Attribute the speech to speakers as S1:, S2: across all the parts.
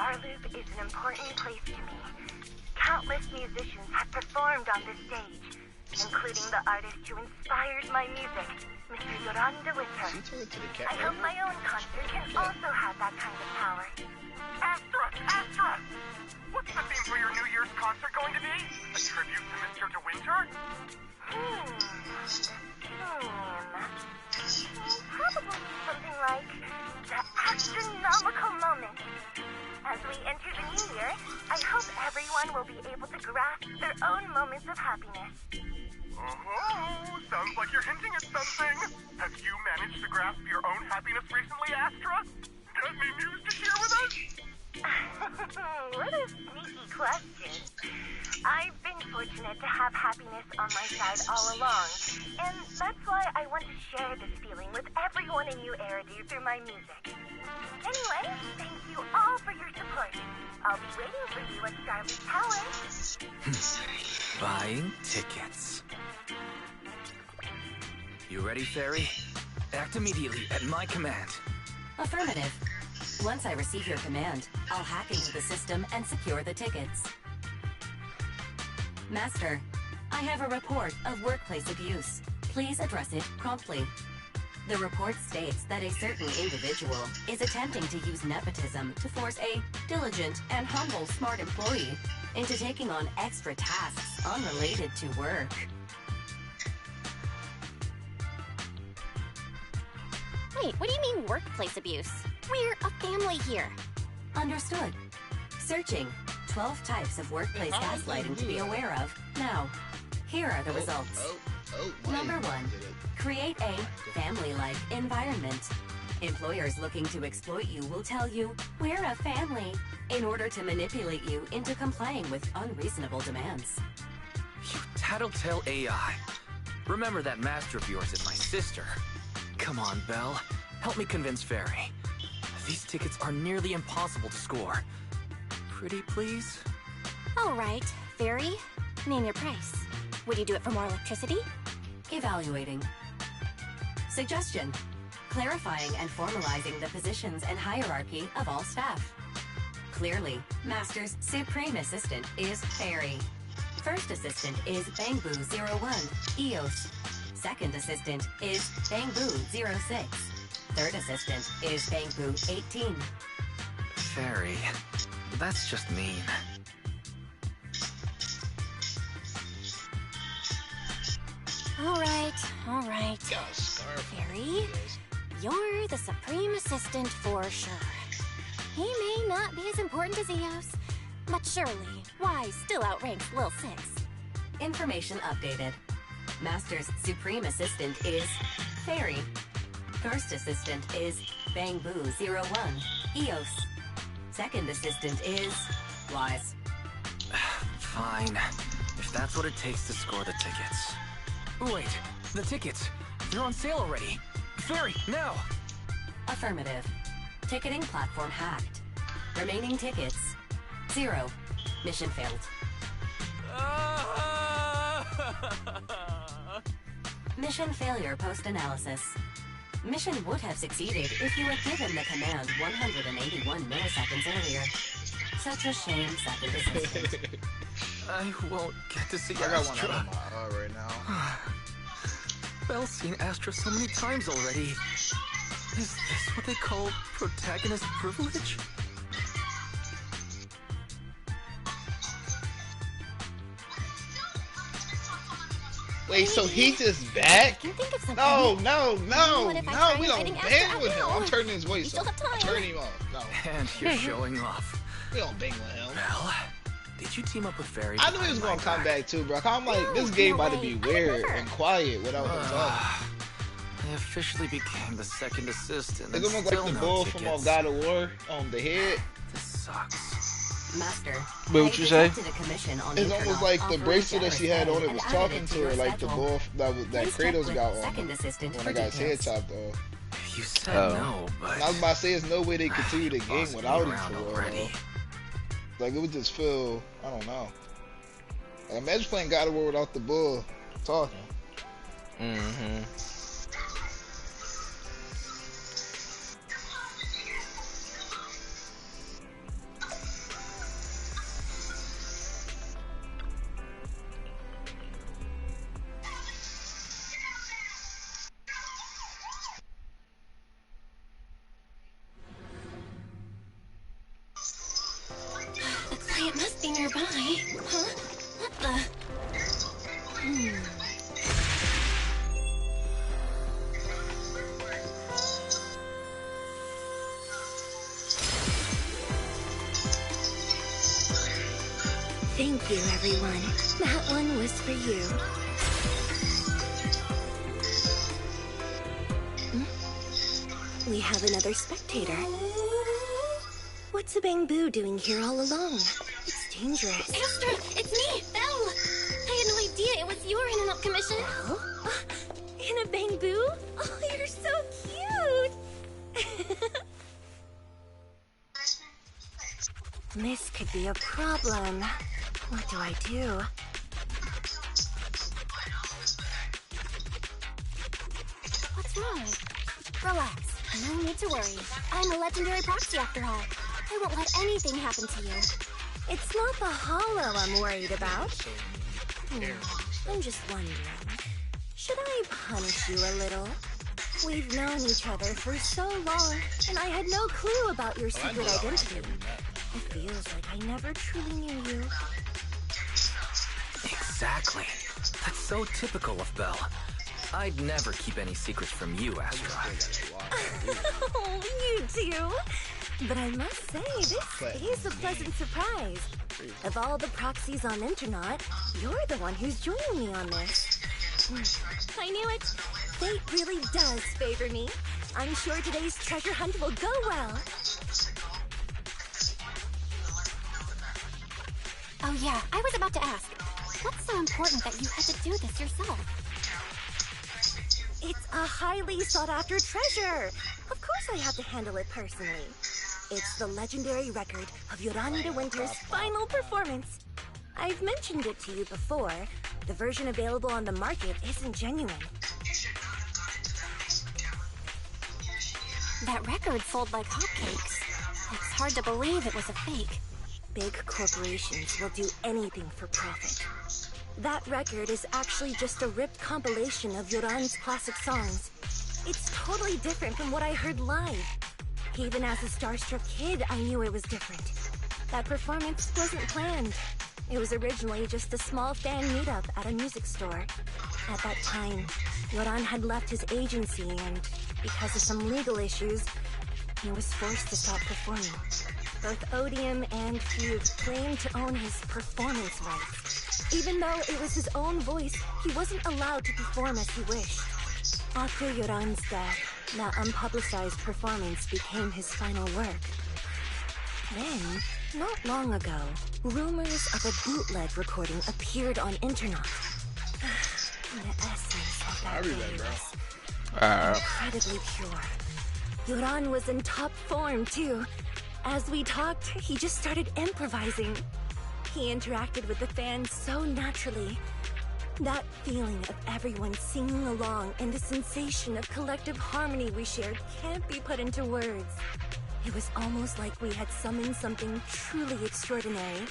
S1: Starloop is an important place to me. Countless musicians have performed on this stage, including the artist who inspired my music, Mr. Yoran de Winter. I hope my own concert can also have that kind of power.
S2: Astra! Astra! What's the theme for your New Year's concert going to be? A tribute to Mr. de Winter?
S1: Probably something like the astronomical moment. As we enter the new year, I hope everyone will be able to grasp their own moments of happiness.
S2: Oh, sounds like you're hinting at something. Have you managed to grasp your own happiness recently, Astra? Got any news to share with us?
S1: What a sneaky question. I've been fortunate to have happiness on my side all along, and that's why I want to share this feeling with everyone in New Eridu through my music. Anyway, thank you all for your support. I'll be waiting for you at Starleaf Tower.
S3: Buying tickets. You ready, Fairy? Act immediately at my command.
S4: Affirmative. Once I receive your command, I'll hack into the system and secure the tickets. Master, I have a report of workplace abuse. Please address it promptly. The report states that a certain individual is attempting to use nepotism to force a diligent and humble smart employee into taking on extra tasks unrelated to work.
S5: Wait, what do you mean workplace abuse? We're a family here.
S4: Understood. Searching. 12 types of workplace gaslighting to be aware of. Now, here are the results. Number 1. Create a family-like environment. Employers looking to exploit you will tell you, "We're a family," in order to manipulate you into complying with unreasonable demands.
S3: You tattletale AI. Remember that master of yours is my sister. Come on, Belle. Help me convince Fairy. These tickets are nearly impossible to score. Pretty, please?
S5: All right, Fairy. Name your price. Would you do it for more electricity?
S4: Evaluating. Suggestion. Clarifying and formalizing the positions and hierarchy of all staff. Clearly, Master's Supreme Assistant is Fairy. First Assistant is Bangboo01, EOS. Second Assistant is Bangboo06. Third Assistant is Bangboo18.
S3: Fairy, that's just mean.
S5: All right. Fairy, you're the Supreme Assistant for sure. He may not be as important as Eos, but surely, why still outranks Lil Six?
S4: Information updated. Master's Supreme Assistant is Fairy. First Assistant is Bangboo01, EOS. Second Assistant is Wise.
S3: Fine. If that's what it takes to score the tickets. Wait, the tickets. They're on sale already. Fairy, now!
S4: Affirmative. Ticketing platform hacked. Remaining tickets 0. Mission failed. Mission failure post-analysis. Mission would have succeeded if you had given the command 181 milliseconds earlier. Such a shame, Second Assistant.
S3: I won't get to see
S6: I got one
S3: Astra.
S6: out of my eye right now.
S3: Belle's seen Astra so many times already. Is this what they call protagonist privilege?
S6: Wait, so he just back?
S5: Can think of something.
S6: No,
S5: What if I try
S6: we don't
S5: inviting
S6: bang
S5: Astra
S6: with him.
S5: out?
S6: I'm turning his
S5: You
S6: voice
S5: still
S6: off.
S5: have time.
S6: Turn him off. No,
S3: And you're showing off.
S6: we don't bang with him.
S3: Belle, did you team up with Fairy?
S6: I knew he was gonna come back too, bro. I'm like,
S5: No,
S6: this game
S5: no
S6: about to be
S5: way.
S6: weird
S5: Never.
S6: and quiet without him talking.
S3: I officially became the second assistant.
S6: It's
S3: and
S6: almost
S3: still
S6: like the
S3: no
S6: bull from
S3: tickets.
S6: God of War on the head.
S3: This sucks.
S4: Master.
S7: Wait, what you say?
S6: It's almost like the bracelet that she had on it was talking to her, like the bull that Kratos got on
S4: Second
S6: him
S4: assistant
S6: when
S4: for
S6: I got his head
S4: details.
S6: chopped off.
S3: You said
S7: Oh.
S3: no, but
S6: And I was about to say, there's no way they continue the
S3: you
S6: game
S3: bossed me
S6: without him
S3: around
S6: for real.
S3: already.
S6: Like, it would just feel, I don't know. Like, imagine playing God of War without the bull talking.
S7: Mm-hmm.
S5: nearby. Huh? What the?
S4: Thank you, everyone. That one was for you. We have another spectator. What's a Bang-Boo doing here all alone? It's dangerous.
S5: Astra, it's me, Belle. I had no idea it was your in-and-out commission.
S4: Belle? In a Bang-Boo? Oh, you're so cute! This could be a problem. What do I do?
S5: What's wrong? Relax. No need to worry. I'm a legendary proxy after all. I won't let anything happen to you.
S4: It's not the hollow I'm worried about. I'm just wondering, should I punish you a little? We've known each other for so long, and I had no clue about your secret identity. It feels like I never truly knew you.
S3: Exactly. That's so typical of Belle. I'd never keep any secrets from you, Astra.
S4: Oh, you too. But I must say, this is a pleasant surprise. Of all the proxies on Internaut, you're the one who's joining me on this. I knew it. Fate really does favor me. I'm sure today's treasure hunt will go well.
S5: Oh yeah, I was about to ask. What's so important that you had to do this yourself?
S4: It's a highly sought-after treasure. Of course I have to handle it personally. It's the legendary record of Yoran de Winter's final performance. I've mentioned it to you before. The version available on the market isn't genuine.
S5: That record sold like hotcakes. It's hard to believe it was a fake.
S4: Big corporations will do anything for profit. That record is actually just a ripped compilation of Yoran's classic songs. It's totally different from what I heard live. Even as a starstruck kid, I knew it was different. That performance wasn't planned. It was originally just a small fan meetup at a music store. At that time, Yoran had left his agency and, because of some legal issues, he was forced to stop performing. Both Odium and Fugue claimed to own his performance rights. Even though it was his own voice, he wasn't allowed to perform as he wished. After Yoran's death, that unpublicized performance became his final work. Then, not long ago, rumors of a bootleg recording appeared on Internet. The essence of that day was incredibly pure. Yoran was in top form, too. As we talked, he just started improvising. He interacted with the fans so naturally. That feeling of everyone singing along and the sensation of collective harmony we shared can't be put into words. It was almost like we had summoned something truly extraordinary.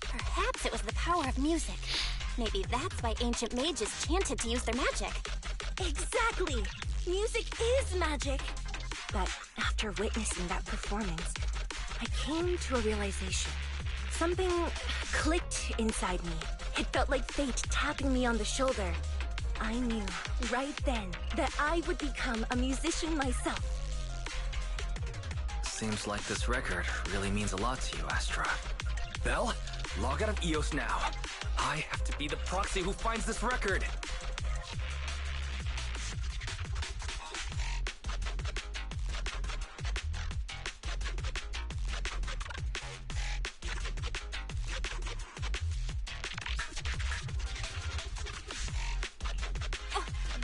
S5: Perhaps it was the power of music. Maybe that's why ancient mages chanted to use their magic.
S4: Exactly! Music is magic! But after witnessing that performance, I came to a realization. Something clicked inside me. It felt like fate tapping me on the shoulder. I knew right then that I would become a musician myself.
S3: Seems like this record really means a lot to you, Astra. Belle, log out of EOS now. I have to be the proxy who finds this record.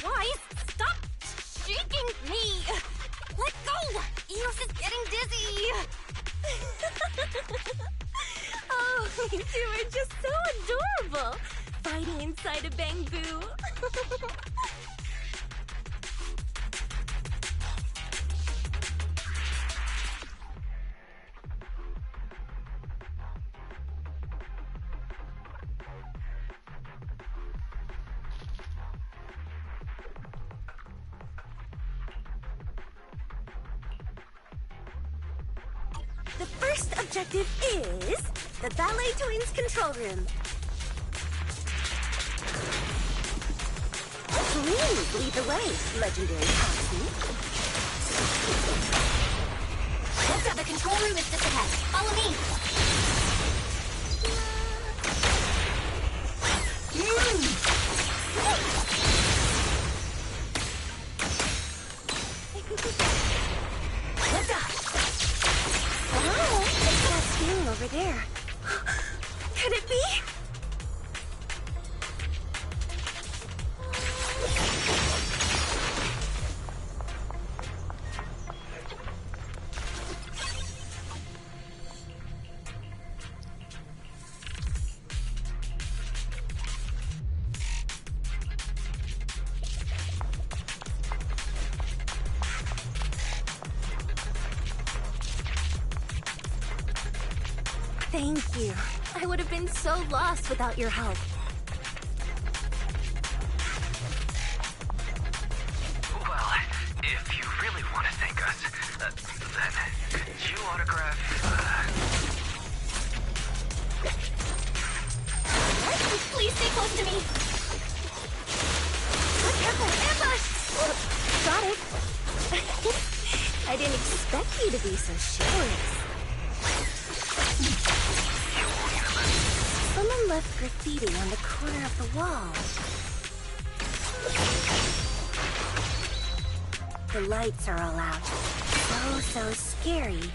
S5: Why? Stop shaking me! Let go! Eos is getting dizzy!
S4: Oh, you two are just so adorable! Fighting inside a Bang-Boo.
S8: first objective is the Ballet Twins control room. Please lead the way, legendary Patsy.
S5: Looks like the control room is just ahead. Follow me.
S8: Oh, what's that feeling over there? Could it be? Thank you. I would have been so lost without your help.
S3: Well, if you really want to thank us, then could you autograph,
S5: Please stay close to me.
S8: Careful, ambush! Got it. I didn't expect you to be so chivalrous. Someone left graffiti on the corner of the wall. The lights are all out. So scary.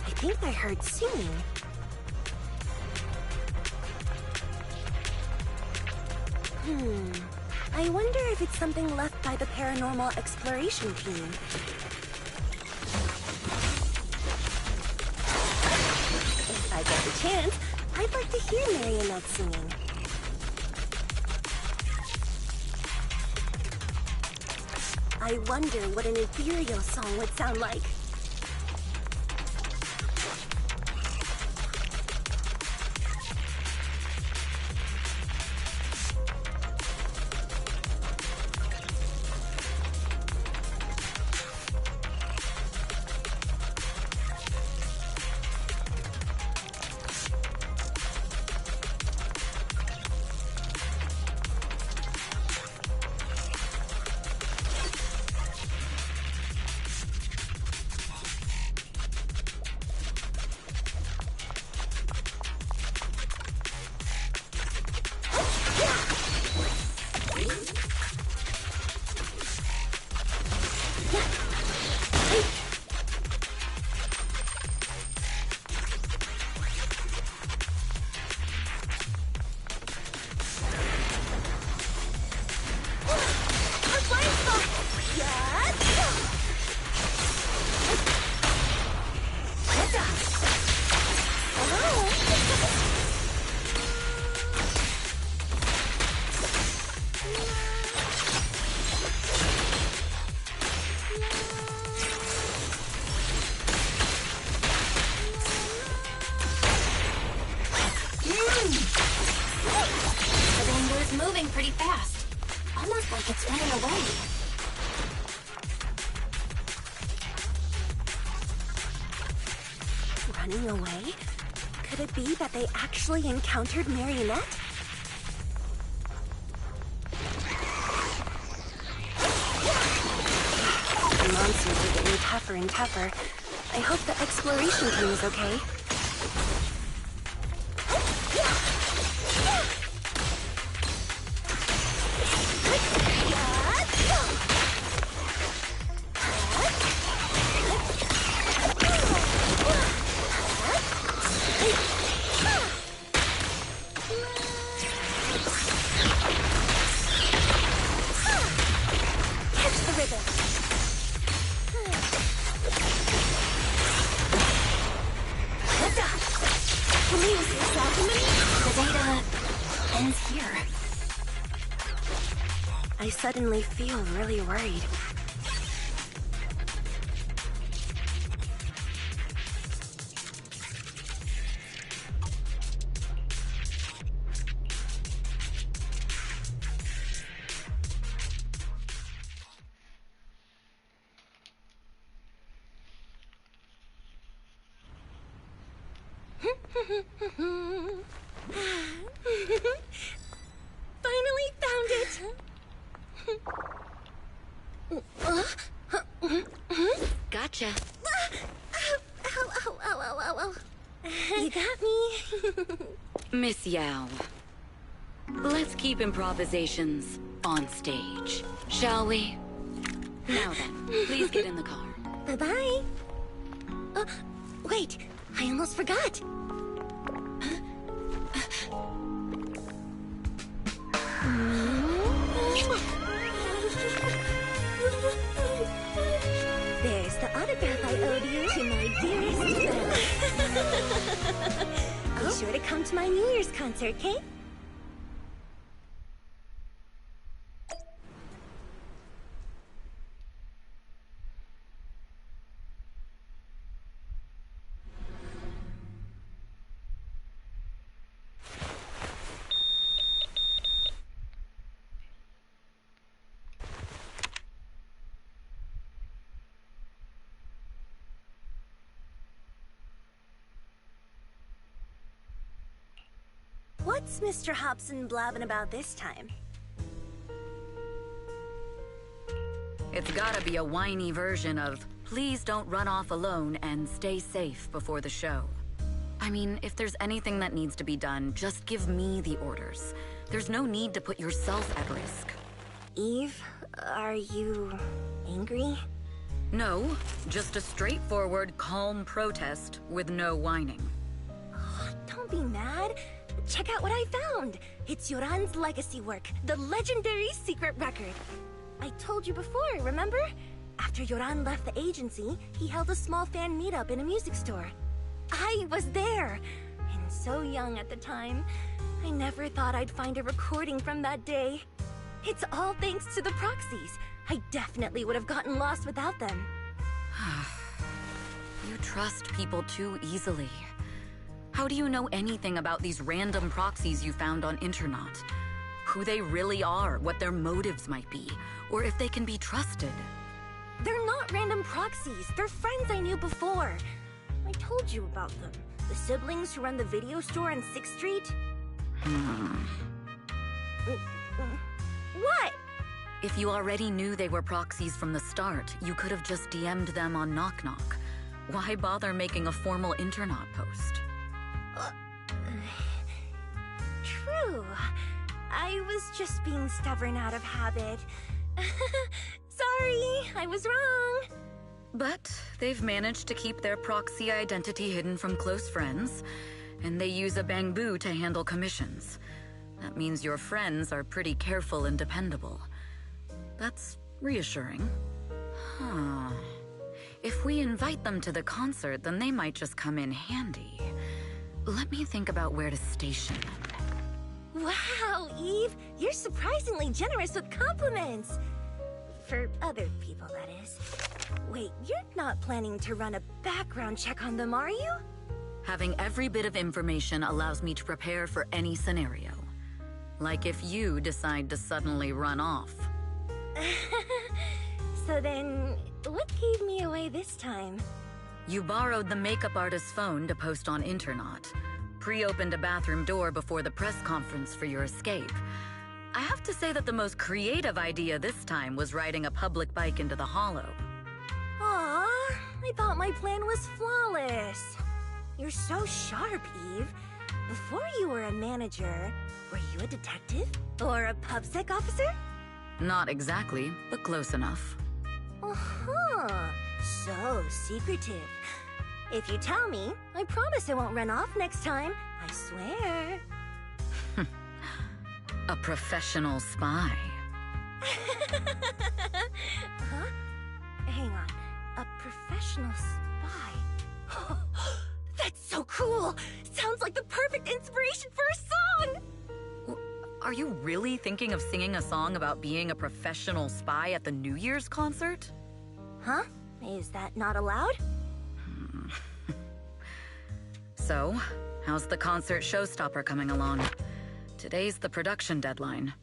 S8: I think I heard singing. I wonder if it's something left by the paranormal exploration team. If I get the chance, I'd like to hear Marionette singing. I wonder what an ethereal song would sound like.
S5: Moving pretty fast. Almost like it's running away.
S8: Running away? Could it be that they actually encountered Marionette? The monsters are getting tougher and tougher. I hope the exploration team is okay. I suddenly feel really worried. Finally found it!
S4: Gotcha.
S8: Ow, ow, ow, ow, ow, ow. You got me.
S4: Miss Yao, let's keep improvisations on stage, shall we? Now then, please get in the car.
S8: Bye-bye. Wait, I almost forgot. There's the autograph I owed you to my dearest Belle. Be sure to come to my New Year's concert, Kate? What's Mr. Hobson blabbing about this time?
S4: It's gotta be a whiny version of, please don't run off alone and stay safe before the show. I mean, if there's anything that needs to be done, just give me the orders. There's no need to put yourself at risk.
S8: Eve, are you angry?
S4: No, just a straightforward, calm protest with no whining.
S8: Don't be mad. Check out what I found. It's Yoran's legacy work, the legendary secret record. I told you before, remember? After Yoran left the agency, he held a small fan meetup in a music store. I was there, and so young at the time. I never thought I'd find a recording from that day. It's all thanks to the proxies. I definitely would have gotten lost without them.
S4: You trust people too easily. How do you know anything about these random proxies you found on Internaut? Who they really are, what their motives might be, or if they can be trusted?
S8: They're not random proxies. They're friends I knew before. I told you about them. The siblings who run the video store on 6th Street. What?
S4: If you already knew they were proxies from the start, you could have just DM'd them on Knock Knock. Why bother making a formal Internaut post?
S8: True. I was just being stubborn out of habit. Sorry, I was wrong.
S4: But they've managed to keep their proxy identity hidden from close friends, and they use a bamboo to handle commissions. That means your friends are pretty careful and dependable. That's reassuring. Huh. If we invite them to the concert, then they might just come in handy. Let me think about where to station them.
S8: Wow, Eve, you're surprisingly generous with compliments. For other people, that is. Wait, you're not planning to run a background check on them, are you?
S4: Having every bit of information allows me to prepare for any scenario. Like if you decide to suddenly run off.
S8: So then, what gave me away this time?
S4: You borrowed the makeup artist's phone to post on Internaut. Pre-opened a bathroom door before the press conference for your escape. I have to say that the most creative idea this time was riding a public bike into the hollow.
S8: Aw, I thought my plan was flawless. You're so sharp, Eve. Before you were a manager, were you a detective? Or a PubSec officer?
S4: Not exactly, but close enough.
S8: Uh-huh. So secretive. If you tell me, I promise I won't run off next time. I swear.
S4: A professional spy.
S8: Huh? Hang on. A professional spy. That's so cool! Sounds like the perfect inspiration for a song!
S4: Are you really thinking of singing a song about being a professional spy at the New Year's concert?
S8: Huh? Is that not allowed?
S4: So, how's the concert showstopper coming along? Today's the production deadline.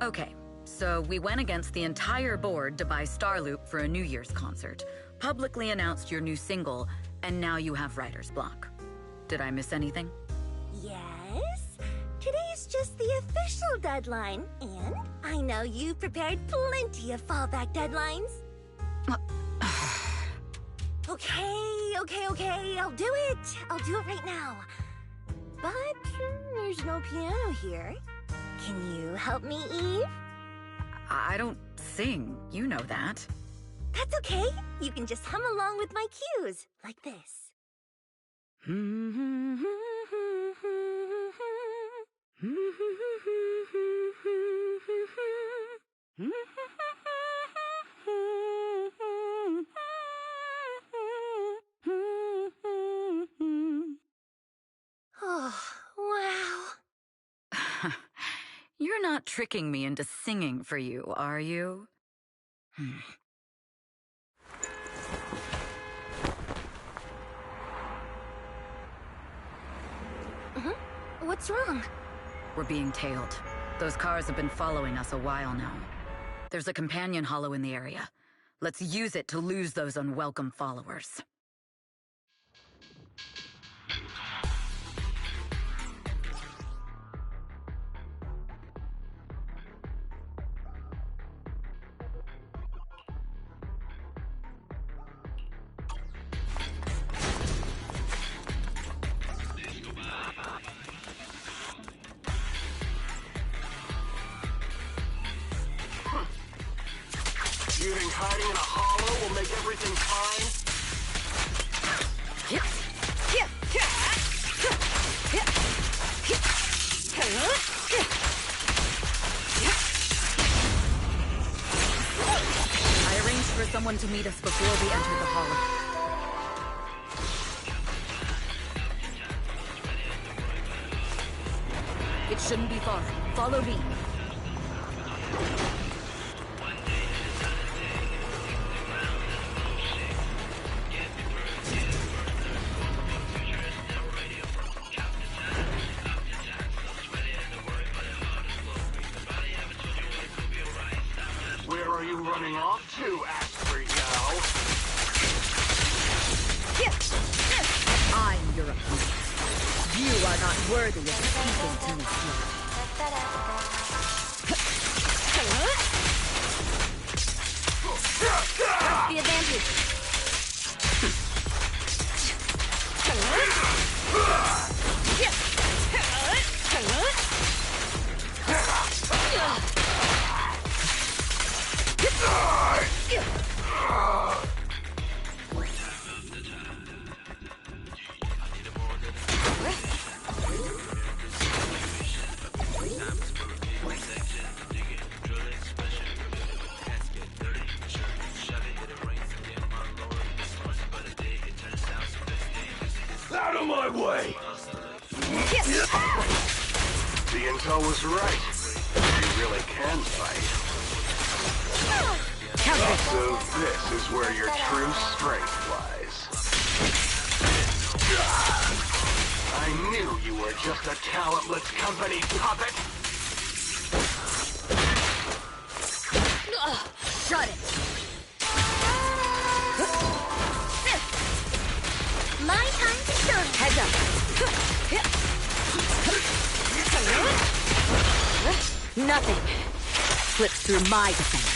S4: Okay,
S9: So we went against the entire board to buy Starloop for a New Year's concert, publicly announced your new single, and now you have writer's block. Did I miss anything?
S8: Yes? Today's just the official deadline, and I know you've prepared plenty of fallback deadlines. Okay, I'll do it. I'll do it right now. But there's no piano here. Can you help me, Eve?
S9: I don't sing, you know that.
S8: That's okay. You can just hum along with my cues, like this. Oh, wow.
S9: You're not tricking me into singing for you, are you?
S8: What's wrong?
S9: We're being tailed. Those cars have been following us a while now. There's a companion hollow in the area. Let's use it to lose those unwelcome followers.
S2: You think hiding in a hollow will make everything fine?
S9: I arranged for someone to meet us before we enter the hollow. It shouldn't be far. Follow me.
S2: Where are you running off to, Astra?
S9: I'm your opponent. You are not worthy of speaking to me here.
S8: That's the advantage.
S2: Out of my way! The intel was right. You really can fight. So this is where your true strength lies. I knew you were just a talentless company puppet.
S8: Shut it. My time to shine.
S9: Heads up. Nothing slips through my defense.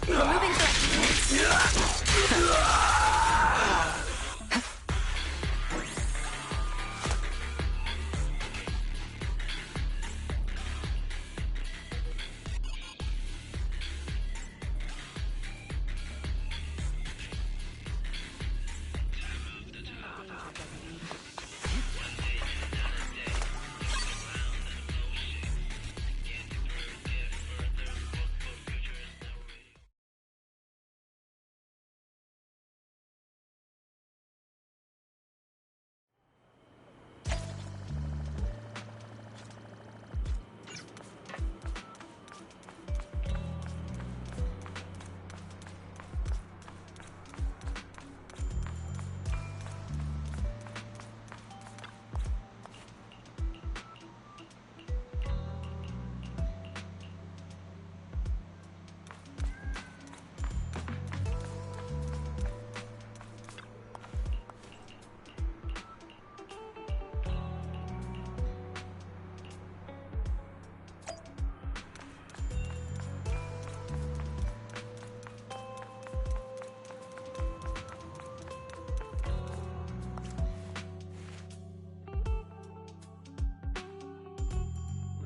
S8: Moving threat.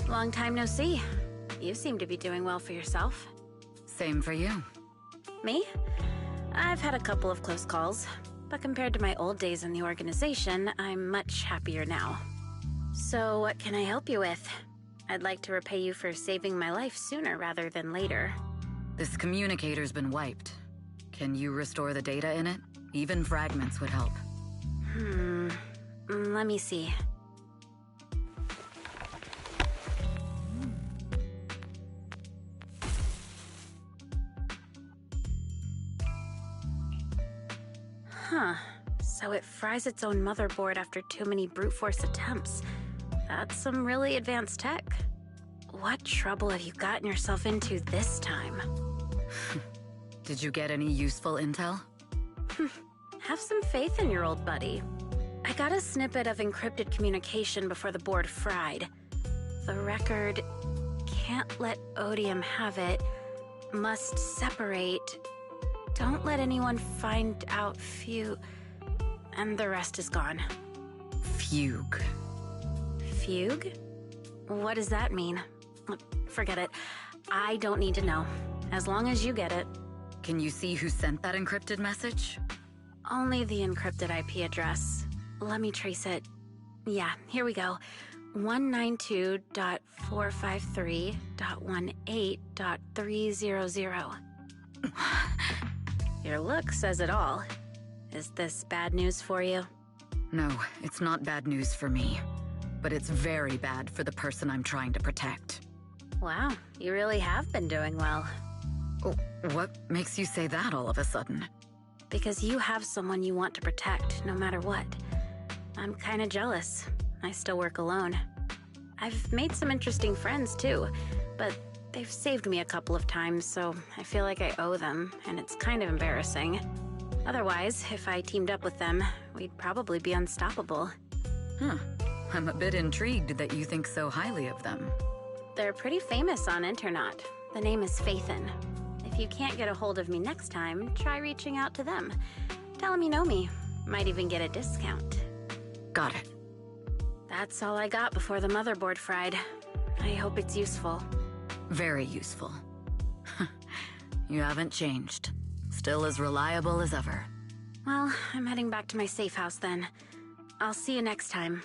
S10: Long time no see. You seem to be doing well for yourself.
S9: Same for you.
S10: Me? I've had a couple of close calls, but compared to my old days in the organization, I'm much happier now. So what can I help you with? I'd like to repay you for saving my life sooner rather than later.
S9: This communicator's been wiped. Can you restore the data in it? Even fragments would help.
S10: Let me see. Huh. So it fries its own motherboard after too many brute force attempts. That's some really advanced tech. What trouble have you gotten yourself into this time?
S9: Did you get any useful intel?
S10: Have some faith in your old buddy. I got a snippet of encrypted communication before the board fried. The record can't let Odium have it. Must separate. Don't let anyone find out and the rest is gone.
S9: Fugue.
S10: Fugue? What does that mean? Forget it. I don't need to know. As long as you get it.
S9: Can you see who sent that encrypted message?
S10: Only the encrypted IP address. Let me trace it. Yeah, here we go. 192.453.18.300. Your look says it all. Is this bad news for you?
S9: No, it's not bad news for me. But it's very bad for the person I'm trying to protect.
S10: Wow, you really have been doing well.
S9: Oh, what makes you say that all of a sudden?
S10: Because you have someone you want to protect, no matter what. I'm kinda jealous. I still work alone. I've made some interesting friends, too, but they've saved me a couple of times, so I feel like I owe them, and it's kind of embarrassing. Otherwise, if I teamed up with them, we'd probably be unstoppable.
S9: Huh. I'm a bit intrigued that you think so highly of them.
S10: They're pretty famous on Internet. The name is Faithin. If you can't get a hold of me next time, try reaching out to them. Tell them you know me. Might even get a discount.
S9: Got it.
S10: That's all I got before the motherboard fried. I hope it's useful.
S9: Very useful. You haven't changed. Still as reliable as ever.
S10: Well, I'm heading back to my safe house then. I'll see you next time.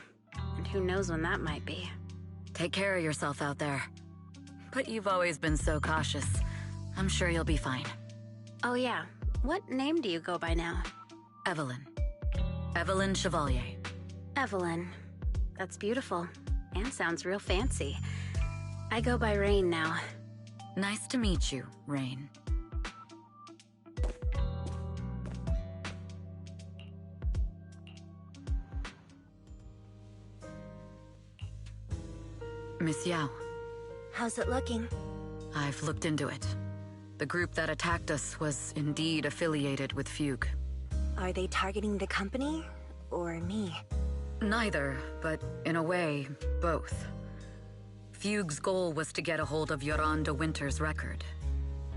S10: And who knows when that might be.
S9: Take care of yourself out there. But you've always been so cautious. I'm sure you'll be fine.
S10: Oh yeah, what name do you go by now?
S9: Evelyn. Evelyn Chevalier.
S10: Evelyn. That's beautiful. And sounds real fancy. I go by Rain now.
S9: Nice to meet you, Rain. Miss Yao.
S8: How's it looking?
S9: I've looked into it. The group that attacked us was indeed affiliated with Fugue.
S8: Are they targeting the company or me?
S9: Neither, but in a way, both. Fugue's goal was to get a hold of Yoran de Winter's record.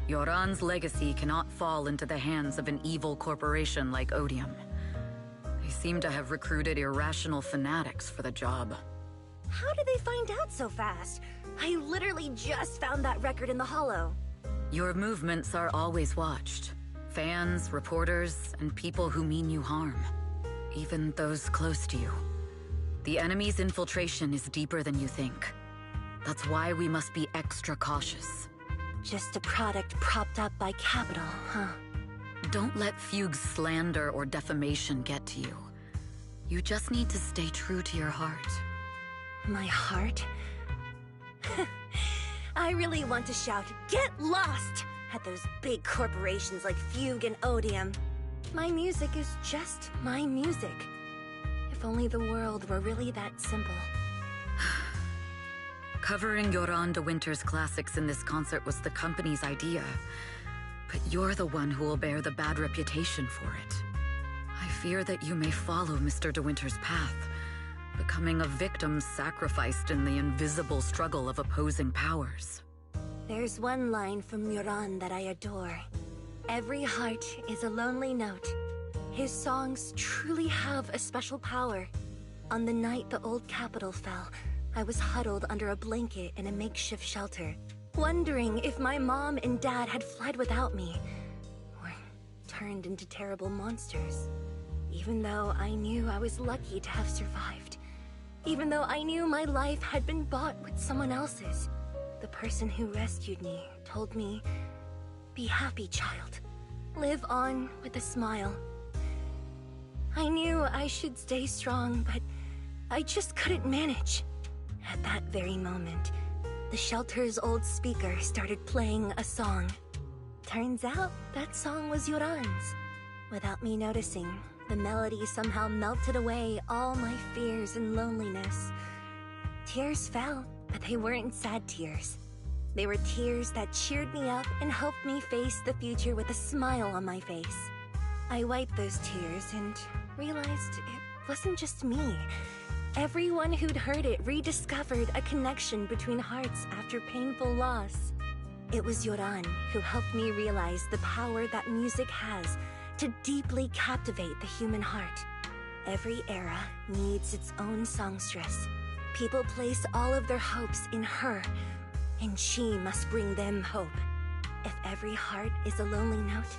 S9: Yoran's legacy cannot fall into the hands of an evil corporation like Odium. They seem to have recruited irrational fanatics for the job.
S8: How did they find out so fast? I literally just found that record in the hollow.
S9: Your movements are always watched. Fans, reporters, and people who mean you harm. Even those close to you. The enemy's infiltration is deeper than you think. That's why we must be extra cautious.
S8: Just a product propped up by capital, huh?
S9: Don't let Fugue's slander or defamation get to you. You just need to stay true to your heart.
S8: My heart? I really want to shout, "Get lost!" at those big corporations like Fugue and Odium. My music is just my music. If only the world were really that simple.
S9: Covering Yoran de Winter's classics in this concert was the company's idea. But you're the one who will bear the bad reputation for it. I fear that you may follow Mr. de Winter's path, becoming a victim sacrificed in the invisible struggle of opposing powers.
S8: There's one line from Yoran that I adore. Every heart is a lonely note. His songs truly have a special power. On the night the old capital fell, I was huddled under a blanket in a makeshift shelter, wondering if my mom and dad had fled without me, or turned into terrible monsters. Even though I knew I was lucky to have survived. Even though I knew my life had been bought with someone else's. The person who rescued me told me, "Be happy, child. Live on with a smile." I knew I should stay strong, but I just couldn't manage. At that very moment, the shelter's old speaker started playing a song. Turns out, that song was Yoran's. Without me noticing, the melody somehow melted away all my fears and loneliness. Tears fell, but they weren't sad tears. They were tears that cheered me up and helped me face the future with a smile on my face. I wiped those tears and realized it wasn't just me. Everyone who'd heard it rediscovered a connection between hearts after painful loss. It was Yoran who helped me realize the power that music has to deeply captivate the human heart. Every era needs its own songstress. People place all of their hopes in her, and she must bring them hope. If every heart is a lonely note,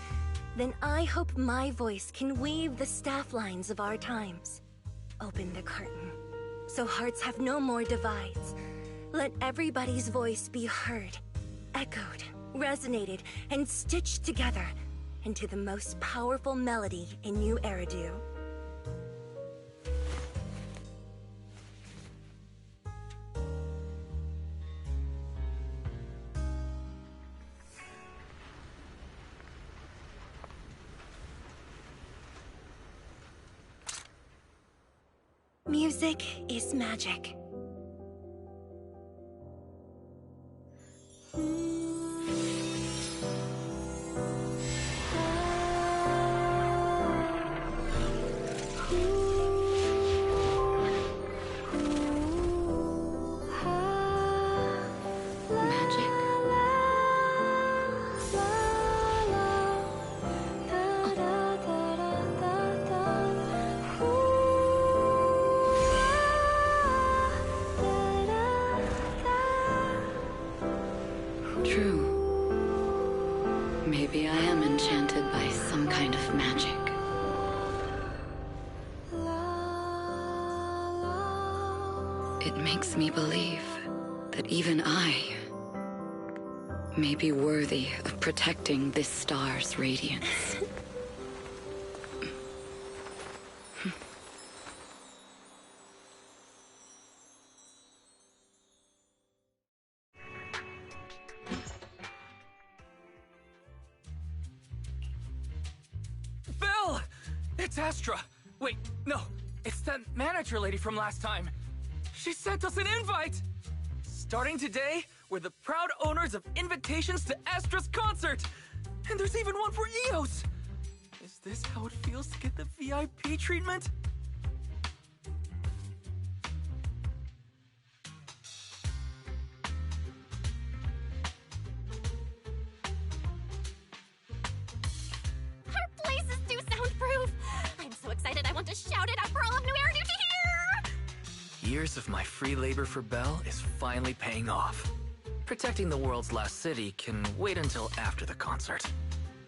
S8: then I hope my voice can weave the staff lines of our times. Open the curtain, so hearts have no more divides. Let everybody's voice be heard, echoed, resonated, and stitched together into the most powerful melody in New Eridu. Music is magic.
S9: Maybe I am enchanted by some kind of magic. It makes me believe that even I may be worthy of protecting this star's radiance.
S3: It's Astra! Wait, no, it's that manager lady from last time. She sent us an invite! Starting today, we're the proud owners of invitations to Astra's concert! And there's even one for Eos! Is this how it feels to get the VIP treatment?
S5: Shout it out for all of New Eridu to hear!
S3: Years of my free labor for Belle is finally paying off. Protecting the world's last city can wait until after the concert.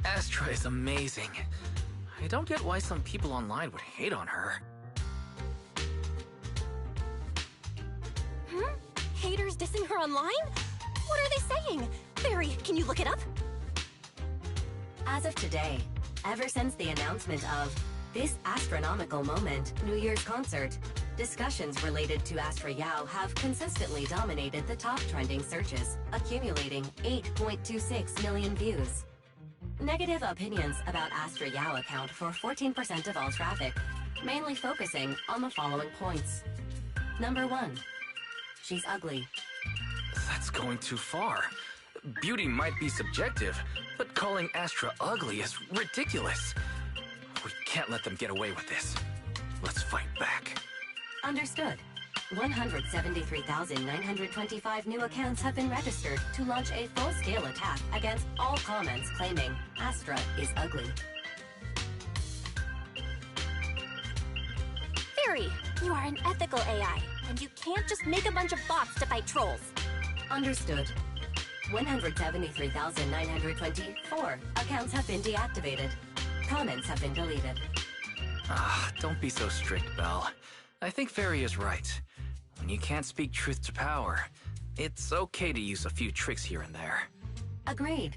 S3: Astra is amazing. I don't get why some people online would hate on her.
S5: Haters dissing her online? What are they saying? Barry, can you look it up?
S4: As of today, ever since the announcement of this astronomical moment, New Year's concert, discussions related to Astra Yao have consistently dominated the top trending searches, accumulating 8.26 million views. Negative opinions about Astra Yao account for 14% of all traffic, mainly focusing on the following points. Number 1. She's ugly.
S3: That's going too far. Beauty might be subjective, but calling Astra ugly is ridiculous. We can't let them get away with this. Let's fight back.
S4: Understood. 173,925 new accounts have been registered to launch a full-scale attack against all comments claiming Astra is ugly.
S5: Fairy, you are an ethical AI, and you can't just make a bunch of bots to fight trolls.
S4: Understood. 173,924 accounts have been deactivated. Comments have been deleted.
S3: Don't be so strict, Belle. I think Fairy is right. When you can't speak truth to power, it's okay to use a few tricks here and there.
S4: Agreed.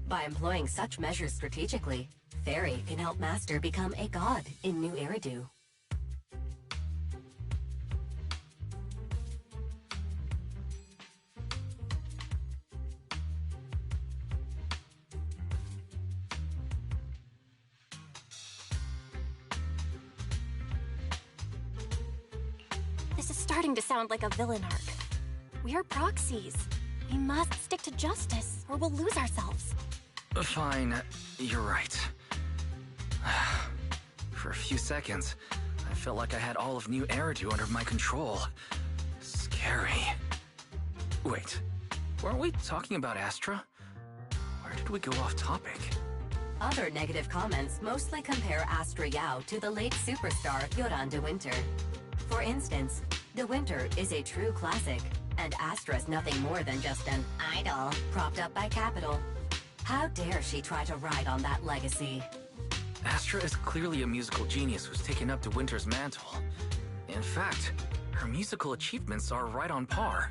S4: By employing such measures strategically, Fairy can help Master become a god in New Eridu.
S5: This is starting to sound like a villain arc. We're proxies. We must stick to justice, or we'll lose ourselves.
S3: Fine, you're right. For a few seconds, I felt like I had all of New Eridu under my control. Scary. Wait, weren't we talking about Astra? Where did we go off topic?
S4: Other negative comments mostly compare Astra Yao to the late superstar Yoran de Winter. For instance, De Winter is a true classic, and Astra's nothing more than just an idol propped up by capital. How dare she try to ride on that legacy?
S3: Astra is clearly a musical genius who's taken up De Winter's mantle. In fact, her musical achievements are right on par.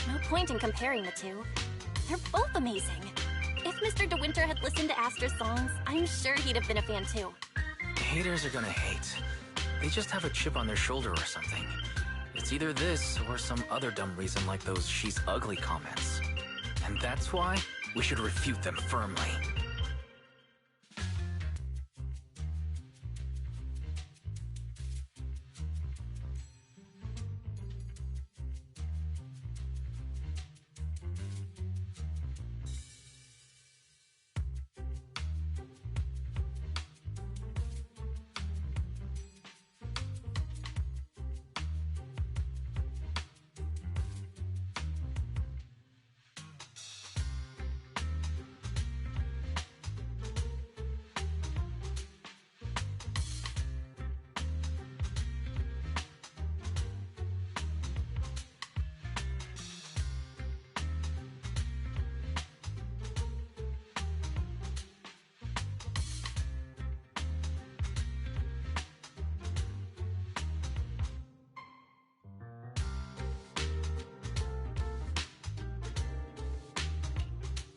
S5: No point in comparing the two. They're both amazing. If Mr. De Winter had listened to Astra's songs, I'm sure he'd have been a fan too.
S3: Haters are gonna hate. They just have a chip on their shoulder or something. It's either this or some other dumb reason like those "she's ugly" comments. And that's why we should refute them firmly.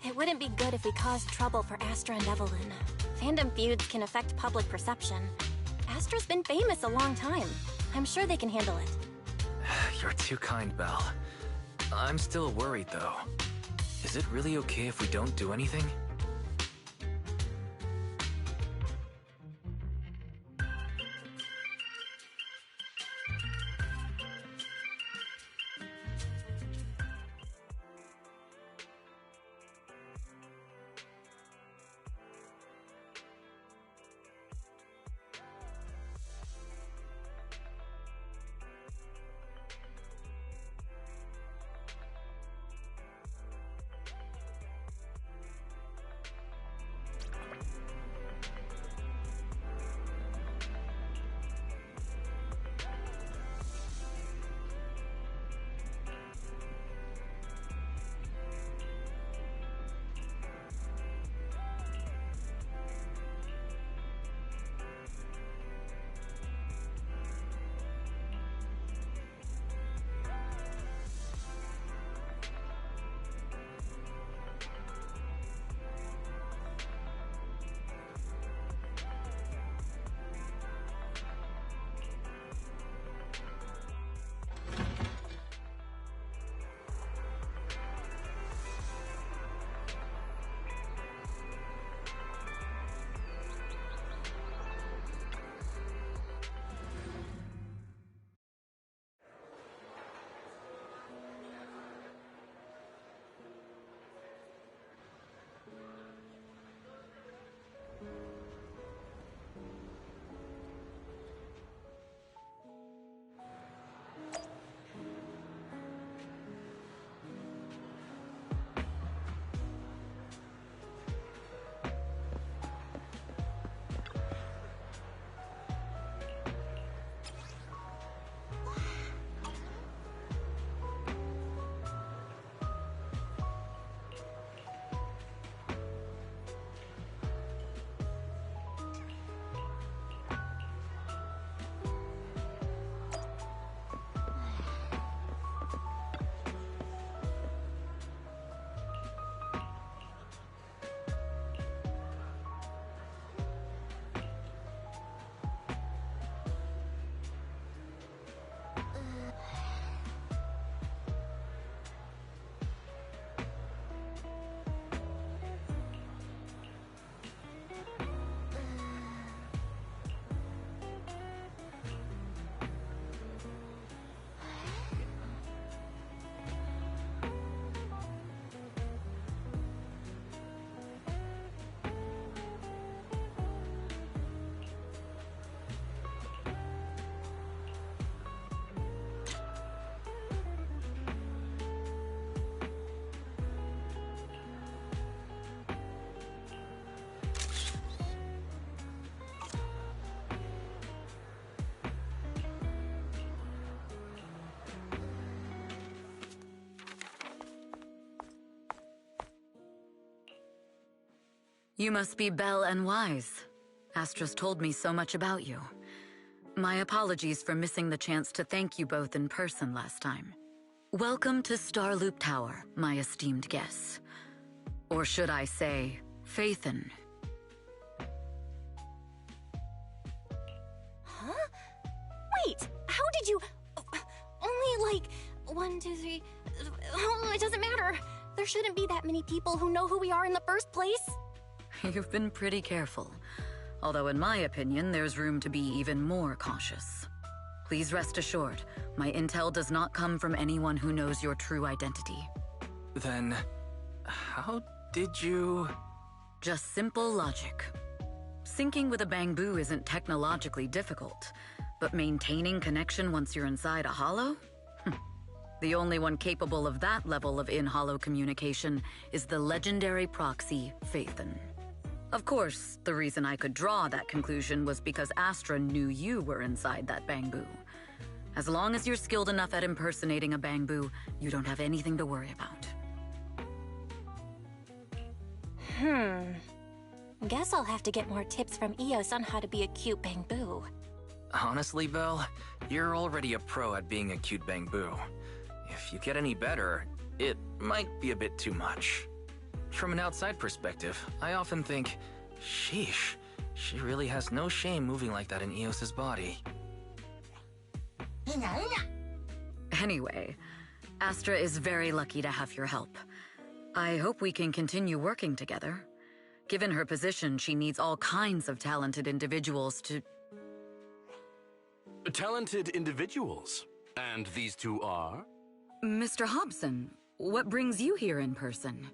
S5: It wouldn't be good if we caused trouble for Astra and Evelyn. Fandom feuds can affect public perception. Astra's been famous a long time. I'm sure they can handle it.
S3: You're too kind, Belle. I'm still worried, though. Is it really okay if we don't do anything?
S9: You must be Belle and Wise. Astra's told me so much about you. My apologies for missing the chance to thank you both in person last time. Welcome to Starloop Tower, my esteemed guests. Or should I say, Phaethon.
S5: Huh? Wait, how did you... Only like 1, 2, 3... Oh, it doesn't matter. There shouldn't be that many people who know who we are in the first place.
S9: You've been pretty careful. Although in my opinion, there's room to be even more cautious. Please rest assured, my intel does not come from anyone who knows your true identity.
S3: Then, how did you...
S9: Just simple logic. Syncing with a bamboo isn't technologically difficult, but maintaining connection once you're inside a hollow? The only one capable of that level of in-hollow communication is the legendary proxy, Phaethon. Of course, the reason I could draw that conclusion was because Astra knew you were inside that bamboo. As long as you're skilled enough at impersonating a bamboo, you don't have anything to worry about.
S5: Guess I'll have to get more tips from Eos on how to be a cute bamboo.
S3: Honestly, Belle, you're already a pro at being a cute bamboo. If you get any better, it might be a bit too much. From an outside perspective, I often think, sheesh, she really has no shame moving like that in Eos's body.
S9: Anyway, Astra is very lucky to have your help. I hope we can continue working together. Given her position, she needs all kinds of talented individuals to...
S11: Talented individuals? And these two are?
S9: Mr. Hobson, what brings you here in person?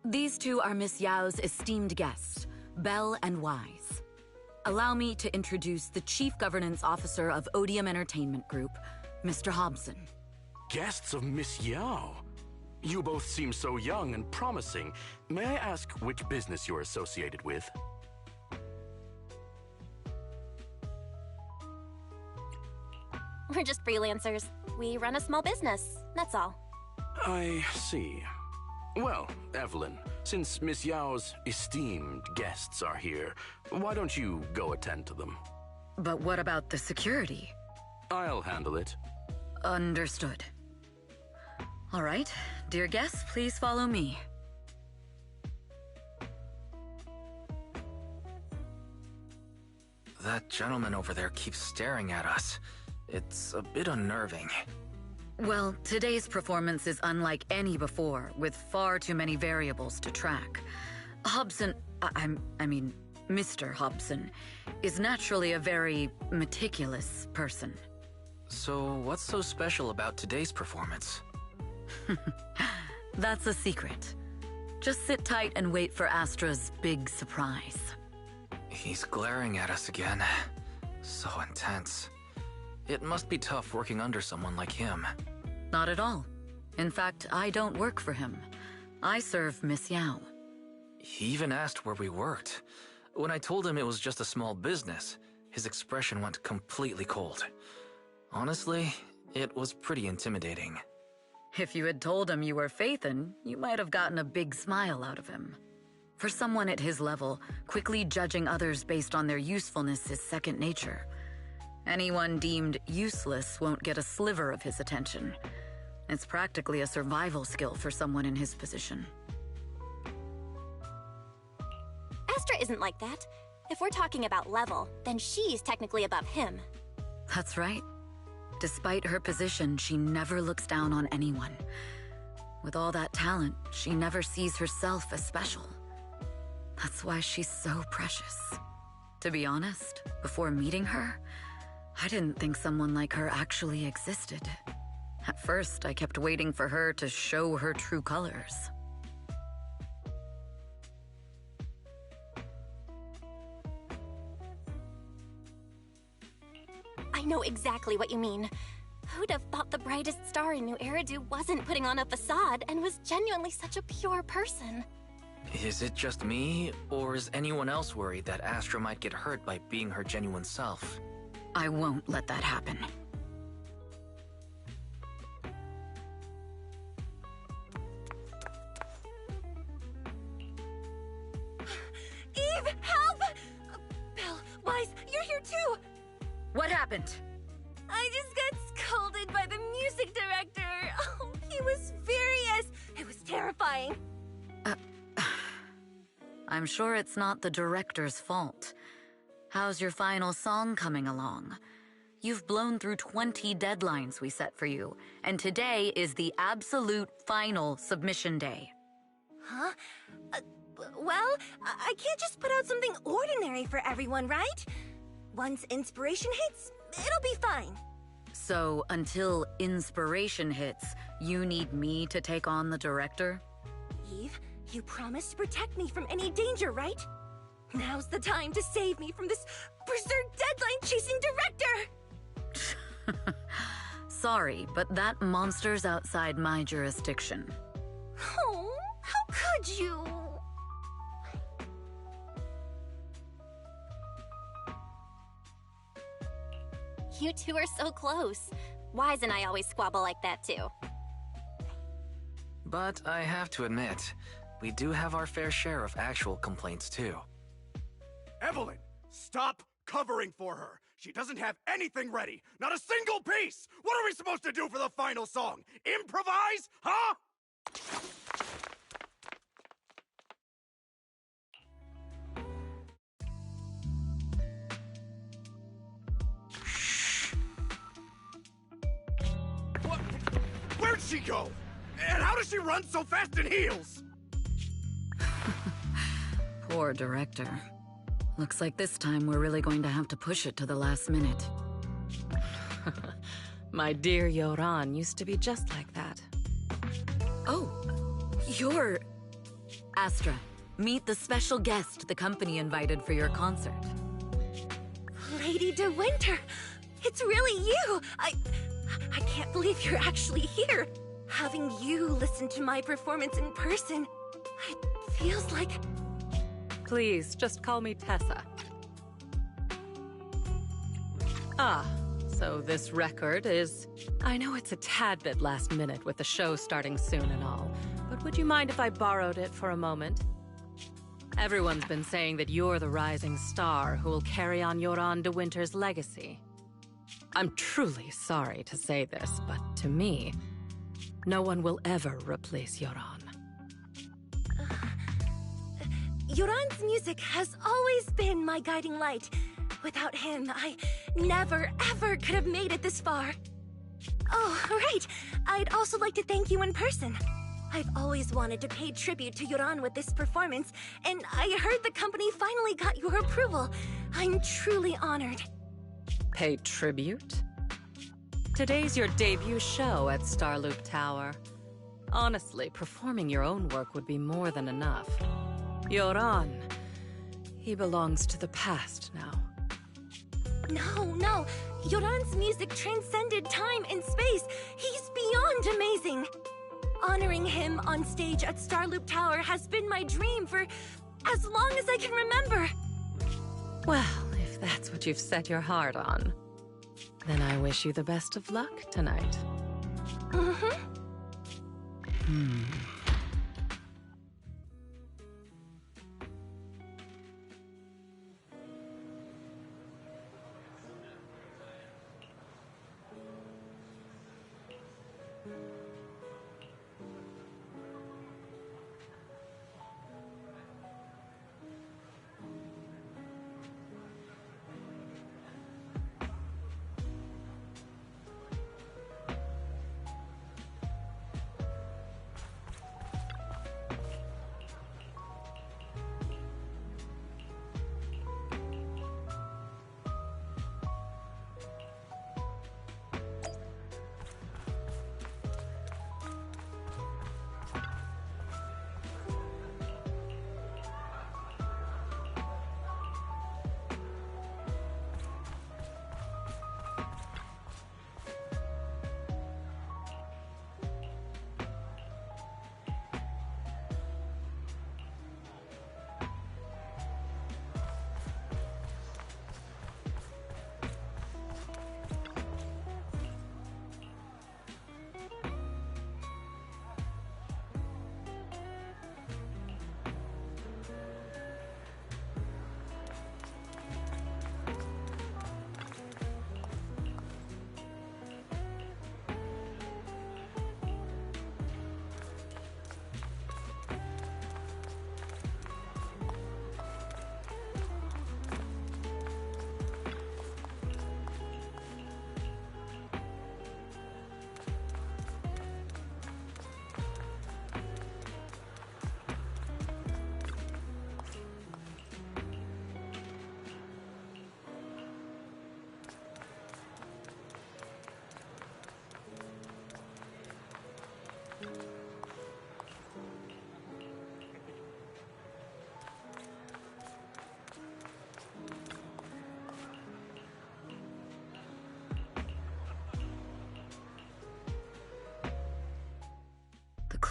S9: These two are Miss Yao's esteemed guests, Belle and Wise. Allow me to introduce the Chief Governance Officer of Odium Entertainment Group, Mr. Hobson.
S11: Guests of Miss Yao? You both seem so young and promising. May I ask which business you're associated with?
S5: We're just freelancers. We run a small business, that's all.
S11: I see. Well, Evelyn, since Miss Yao's esteemed guests are here, why don't you go attend to them?
S9: But what about the security?
S11: I'll handle it.
S9: Understood. All right, dear guests, please follow me.
S3: That gentleman over there keeps staring at us. It's a bit unnerving.
S9: Well, today's performance is unlike any before, with far too many variables to track. Hobson, I mean, Mr. Hobson, is naturally a very meticulous person.
S3: So what's so special about today's performance?
S9: That's a secret. Just sit tight and wait for Astra's big surprise.
S3: He's glaring at us again. So intense. It must be tough working under someone like him.
S9: Not at all. In fact, I don't work for him. I serve Miss Yao.
S3: He even asked where we worked. When I told him it was just a small business, his expression went completely cold. Honestly, it was pretty intimidating.
S9: If you had told him you were Phaethon, you might have gotten a big smile out of him. For someone at his level, quickly judging others based on their usefulness is second nature. Anyone deemed useless won't get a sliver of his attention. It's practically a survival skill for someone in his position.
S5: Astra isn't like that. If we're talking about level, then she's technically above him.
S9: That's right. Despite her position, she never looks down on anyone. With all that talent, she never sees herself as special. That's why she's so precious. To be honest, before meeting her, I didn't think someone like her actually existed. At first, I kept waiting for her to show her true colors.
S5: I know exactly what you mean. Who'd have thought the brightest star in New Eridu wasn't putting on a facade and was genuinely such a pure person?
S3: Is it just me, or is anyone else worried that Astra might get hurt by being her genuine self?
S9: I won't let that happen.
S8: too!
S9: What happened?
S8: I just got scolded by the music director. Oh, he was it was terrifying.
S9: I'm sure it's not the director's fault. How's your final song coming along? You've blown through 20 deadlines we set for you, and today is the absolute final submission day.
S8: Huh? Well, I can't just put out something ordinary for everyone, right? Once inspiration hits, it'll be fine.
S9: So, until inspiration hits, you need me to take on the director?
S8: Eve, you promised to protect me from any danger, right? Now's the time to save me from this berserk deadline-chasing director!
S9: Sorry, but that monster's outside my jurisdiction.
S8: Oh, how could you?
S5: You two are so close. Wise and I always squabble like that too.
S3: But I have to admit, we do have our fair share of actual complaints too.
S2: Evelyn, stop covering for her. She doesn't have anything ready. Not a single piece. What are we supposed to do for the final song? Improvise? Huh? What? Where'd she go? And how does she run so fast in heels?
S9: Poor director. Looks like this time we're really going to have to push it to the last minute.
S12: My dear Yoran used to be just like that.
S9: Oh, you're... Astra, meet the special guest the company invited for your concert.
S8: Lady De Winter, it's really you! I can't believe you're actually here. Having you listen to my performance in person, it feels like...
S12: Please, just call me Tessa. Ah, so this record is... I know it's a tad bit last minute with the show starting soon and all, but would you mind if I borrowed it for a moment? Everyone's been saying that you're the rising star who will carry on Yoran De Winter's legacy. I'm truly sorry to say this, but to me, no one will ever replace Yoran.
S8: Yoran's music has always been my guiding light. Without him, I never, ever could have made it this far. Oh, right. I'd also like to thank you in person. I've always wanted to pay tribute to Yoran with this performance, and I heard the company finally got your approval. I'm truly honored.
S12: Pay tribute? Today's your debut show at Starloop Tower. Honestly, performing your own work would be more than enough. Yoran, he belongs to the past now.
S8: No. Yoran's music transcended time and space. He's beyond amazing. Honoring him on stage at Starloop Tower has been my dream for as long as I can remember.
S12: Well, if that's what you've set your heart on, then I wish you the best of luck tonight.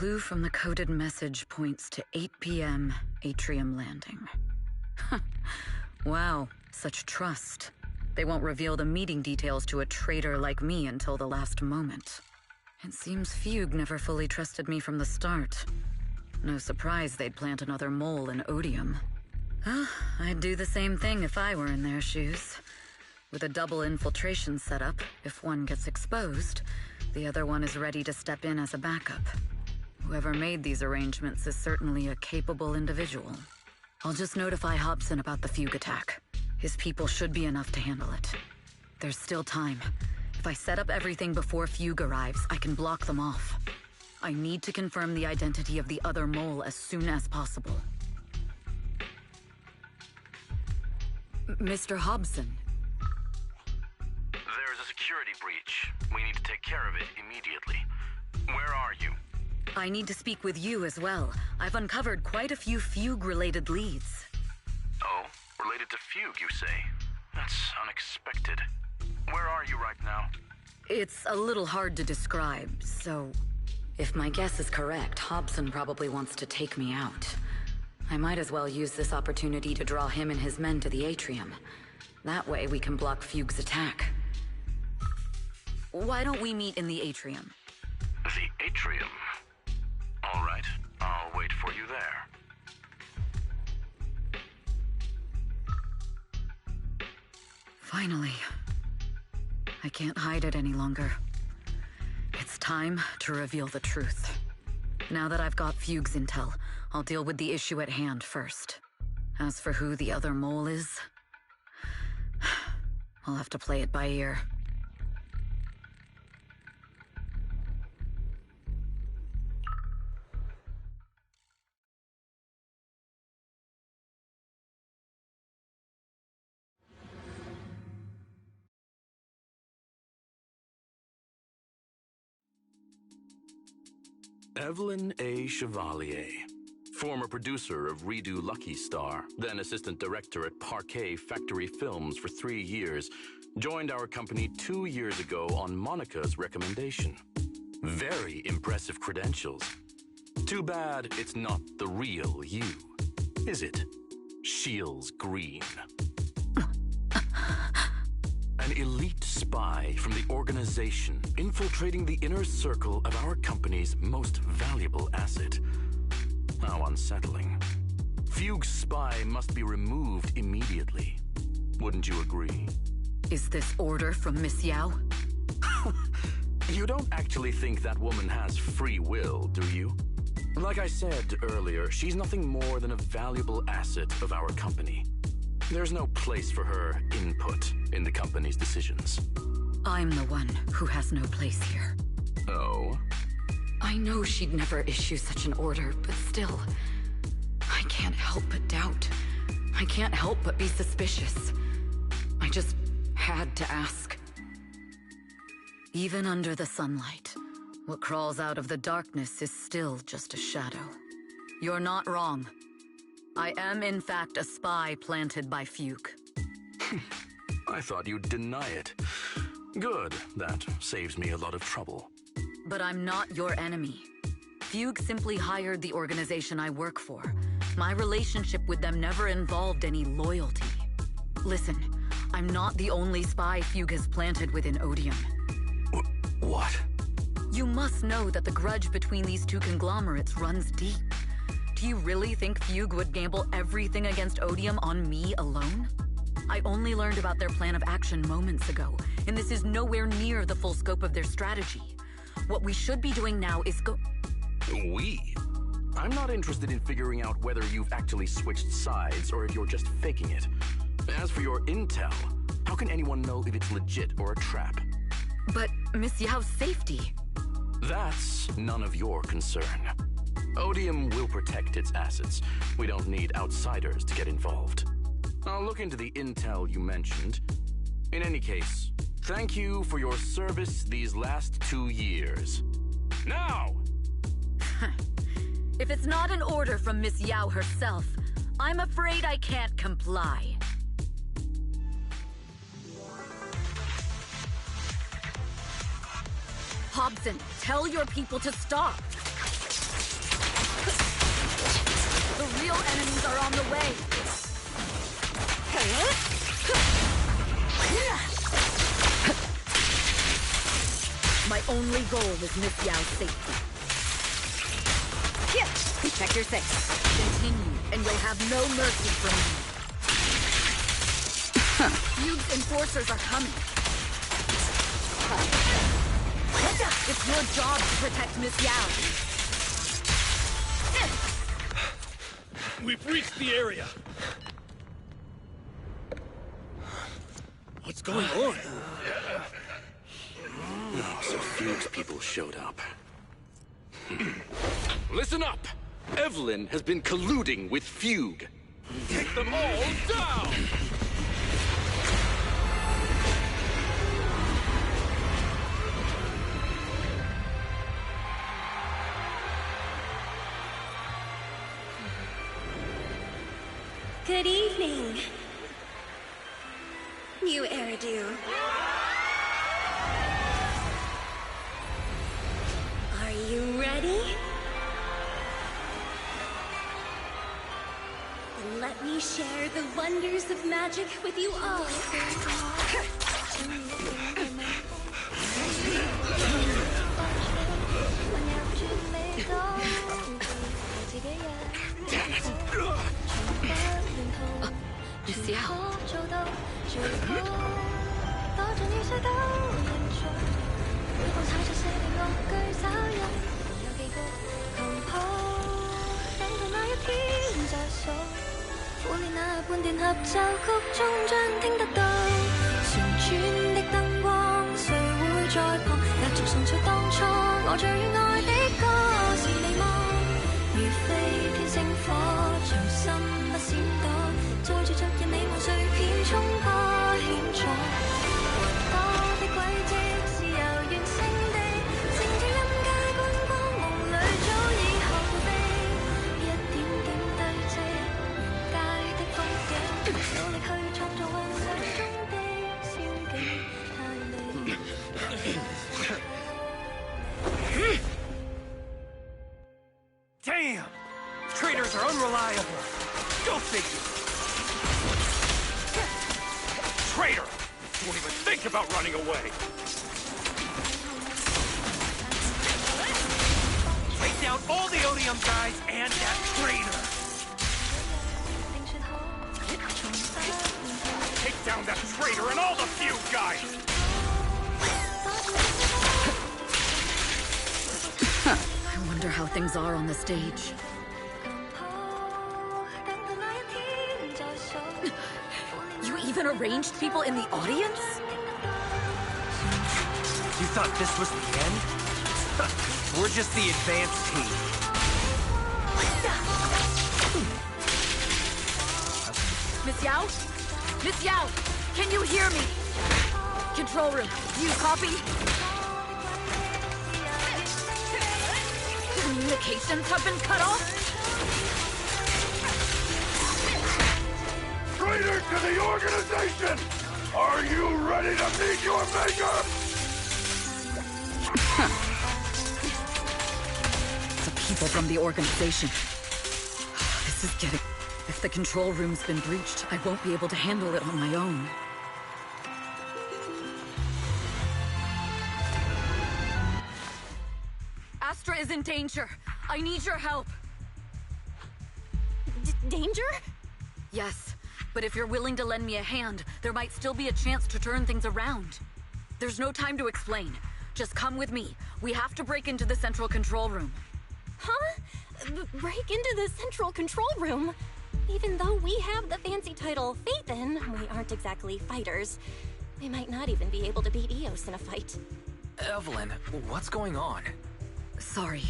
S9: clue from the coded message points to 8 p.m. Atrium Landing. Wow, such trust. They won't reveal the meeting details to a traitor like me until the last moment. It seems Fugue never fully trusted me from the start. No surprise they'd plant another mole in Odium. I'd do the same thing if I were in their shoes. With a double infiltration setup, if one gets exposed, the other one is ready to step in as a backup. Whoever made these arrangements is certainly a capable individual. I'll just notify Hobson about the Fugue attack. His people should be enough to handle it. There's still time. If I set up everything before Fugue arrives, I can block them off. I need to confirm the identity of the other mole as soon as possible. Mr. Hobson.
S11: There's a security breach. We need to take care of it immediately. Where are you?
S9: I need to speak with you as well. I've uncovered quite a few Fugue-related leads.
S11: Oh, related to Fugue, you say? That's unexpected. Where are you right now?
S9: It's a little hard to describe, so... If my guess is correct, Hobson probably wants to take me out. I might as well use this opportunity to draw him and his men to the Atrium. That way we can block Fugue's attack. Why don't we meet in the Atrium?
S11: The Atrium? All right, I'll wait for you there.
S9: Finally. I can't hide it any longer. It's time to reveal the truth. Now that I've got Fugue's intel, I'll deal with the issue at hand first. As for who the other mole is, I'll have to play it by ear.
S11: Evelyn A. Chevalier, former producer of Redo Lucky Star, then assistant director at Parquet Factory Films for 3 years, joined our company 2 years ago on Monica's recommendation. Very impressive credentials. Too bad it's not the real you, is it? Shields Green. An elite spy from the organization infiltrating the inner circle of our company's most valuable asset. How unsettling. Fugue's spy must be removed immediately. Wouldn't you agree?
S9: Is this order from Miss Yao?
S11: You don't actually think that woman has free will, do you? Like I said earlier, she's nothing more than a valuable asset of our company. There's no place for her input in the company's decisions.
S9: I'm the one who has no place here.
S11: Oh?
S9: I know she'd never issue such an order, but still, I can't help but doubt. I can't help but be suspicious. I just had to ask. Even under the sunlight, what crawls out of the darkness is still just a shadow. You're not wrong. I am, in fact, a spy planted by Fugue.
S11: I thought you'd deny it. Good. That saves me a lot of trouble.
S9: But I'm not your enemy. Fugue simply hired the organization I work for. My relationship with them never involved any loyalty. Listen, I'm not the only spy Fugue has planted within Odium.
S11: What?
S9: You must know that the grudge between these two conglomerates runs deep. Do you really think Fugue would gamble everything against Odium on me alone? I only learned about their plan of action moments ago, and this is nowhere near the full scope of their strategy. What we should be doing now is
S11: We? I'm not interested in figuring out whether you've actually switched sides or if you're just faking it. As for your intel, how can anyone know if it's legit or a trap?
S9: But Miss Yao's safety...
S11: That's none of your concern. Odium will protect its assets. We don't need outsiders to get involved. I'll look into the intel you mentioned. In any case, thank you for your service these last 2 years. Now!
S9: If it's not an order from Miss Yao herself, I'm afraid I can't comply. Hobson, tell your people to stop. real enemies are on the way. My only goal is Miss Yao's safety. Check your six. Continue, and you'll have no mercy from me. Fugue's enforcers are coming. It's your job to protect Miss Yao.
S13: We've reached the area. What's going on?
S11: Oh, so Fugue's people showed up. Listen up! Evelyn has been colluding with Fugue. Take them all down!
S8: Good evening. New Eridu. Are you ready? Then let me share the wonders of magic with you all.
S11: Damn it!
S9: Miss Yao.
S2: Damn! Traitors are unreliable. Go figure. Traitor! Won't even think about running away. Take down all the Odium guys and that traitor. Take down that traitor and all the Fugue guys.
S9: I wonder how things are on the stage. You even arranged people in the audience?
S2: You thought this was the end? We're just the advanced team.
S9: Miss Yao? Miss Yao, can you hear me? Control room, do you copy? Communications have been cut off?
S2: Traitor to the organization! Are you ready to meet your maker?
S9: The people from the organization. This is getting... If the control room's been breached, I won't be able to handle it on my own. Astra is in danger. I need your help.
S10: Danger?
S9: Yes, but if you're willing to lend me a hand, there might still be a chance to turn things around. There's no time to explain. Just come with me. We have to break into the central control room.
S10: Huh? Break into the central control room? Even though we have the fancy title Phaethon, we aren't exactly fighters. We might not even be able to beat Eos in a fight.
S3: Evelyn, what's going on?
S9: Sorry.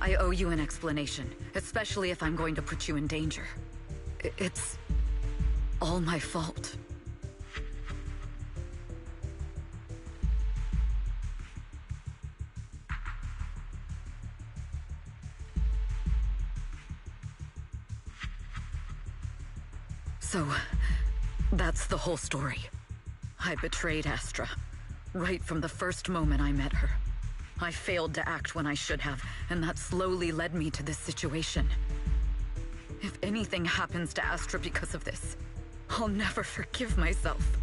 S9: I owe you an explanation, especially if I'm going to put you in danger. It's all my fault. So, that's the whole story. I betrayed Astra, right from the first moment I met her. I failed to act when I should have, and that slowly led me to this situation. If anything happens to Astra because of this, I'll never forgive myself.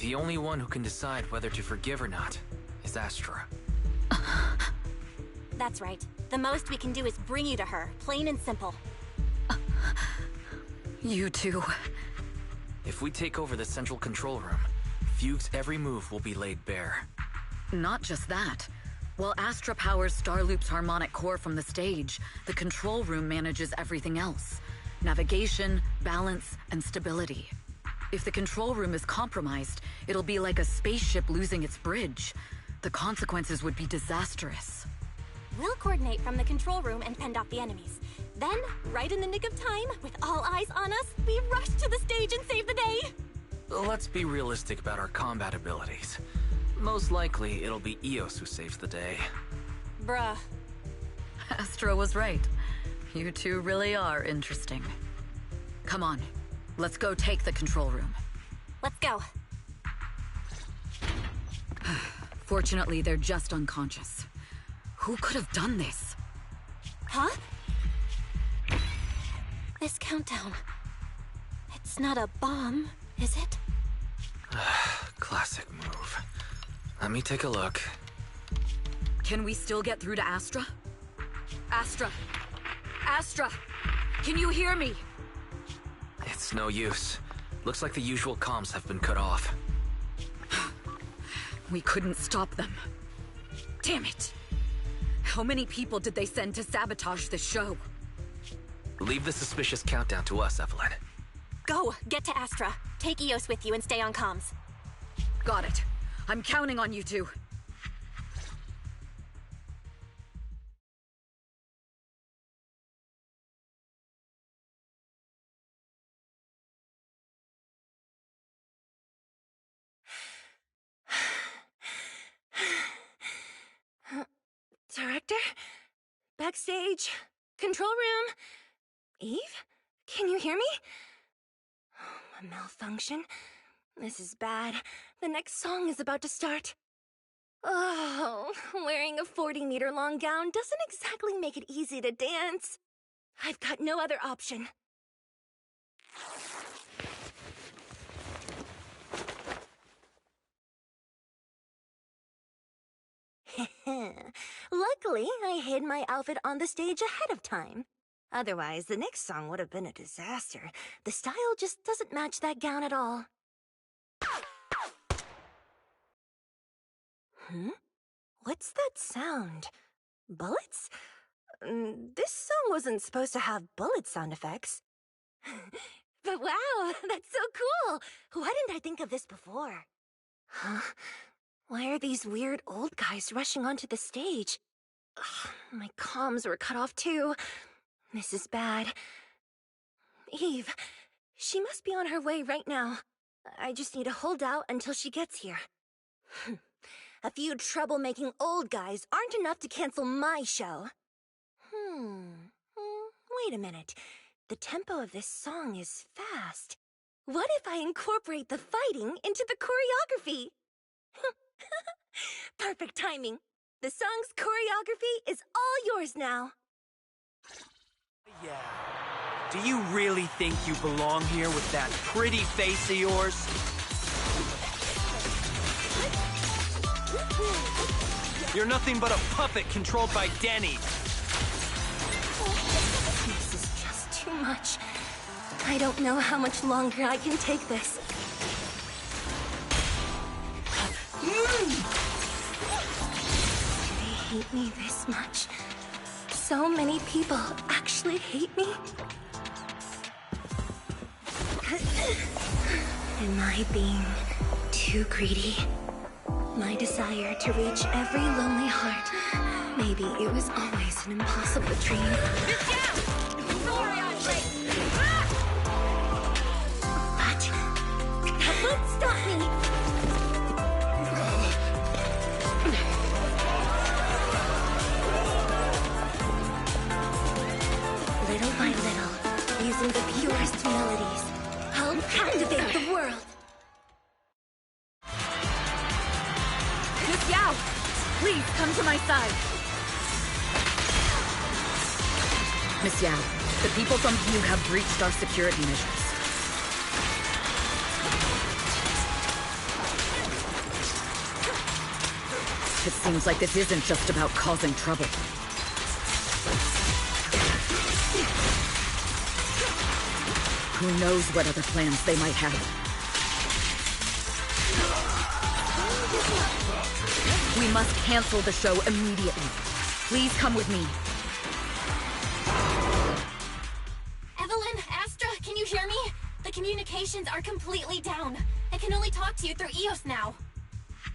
S3: The only one who can decide whether to forgive or not is Astra.
S5: That's right. The most we can do is bring you to her, plain and simple.
S9: You two.
S3: If we take over the central control room, Fugue's every move will be laid bare.
S9: Not just that. While Astra powers Starloop's harmonic core from the stage, the control room manages everything else. Navigation, balance, and stability. If the control room is compromised, it'll be like a spaceship losing its bridge. The consequences would be disastrous.
S5: We'll coordinate from the control room and fend off the enemies. Then, right in the nick of time, with all eyes on us, we rush to the stage and save the day!
S3: Let's be realistic about our combat abilities. Most likely, it'll be Eos who saves the day.
S5: Bruh.
S9: Astra was right. You two really are interesting. Come on, let's go take the control room.
S5: Let's go.
S9: Fortunately, they're just unconscious. Who could have done this?
S5: Huh? This countdown. It's not a bomb, is it?
S3: Classic move. Let me take a look.
S9: Can we still get through to Astra? Astra! Astra! Can you hear me?
S3: It's no use. Looks like the usual comms have been cut off.
S9: We couldn't stop them. Damn it! How many people did they send to sabotage the show?
S3: Leave the suspicious countdown to us, Evelyn.
S5: Go! Get to Astra. Take Eos with you and stay on comms.
S9: Got it. I'm counting on you two.
S8: Director? Backstage? Control room? Eve? Can you hear me? A malfunction? This is bad. The next song is about to start. Oh, wearing a 40-meter-long gown doesn't exactly make it easy to dance. I've got no other option. Luckily, I hid my outfit on the stage ahead of time. Otherwise, the next song would have been a disaster. The style just doesn't match that gown at all. What's that sound? Bullets? This song wasn't supposed to have bullet sound effects. But wow, that's so cool! Why didn't I think of this before? Huh? Why are these weird old guys rushing onto the stage? Ugh, my comms were cut off too. This is bad. Eve, she must be on her way right now. I just need to hold out until she gets here. A few troublemaking old guys aren't enough to cancel my show. Wait a minute. The tempo of this song is fast. What if I incorporate the fighting into the choreography? Perfect timing. The song's choreography is all yours now.
S13: Yeah. Do you really think you belong here with that pretty face of yours? You're nothing but a puppet controlled by Denny.
S8: This is just too much. I don't know how much longer I can take this. They hate me this much. So many people actually hate me. Am I being too greedy? My desire to reach every lonely heart. Maybe it was always an impossible dream. Get down! Sorry, Andre! But that won't stop me! Little by little, using the purest melodies, I'll captivate the world.
S9: Miss Yao, please come to my side. Miss Yao, the people from Fugue have breached our security measures. It seems like this isn't just about causing trouble. Who knows what other plans they might have. We must cancel the show immediately. Please come with me.
S5: Evelyn, Astra, can you hear me? The communications are completely down. I can only talk to you through EOS now.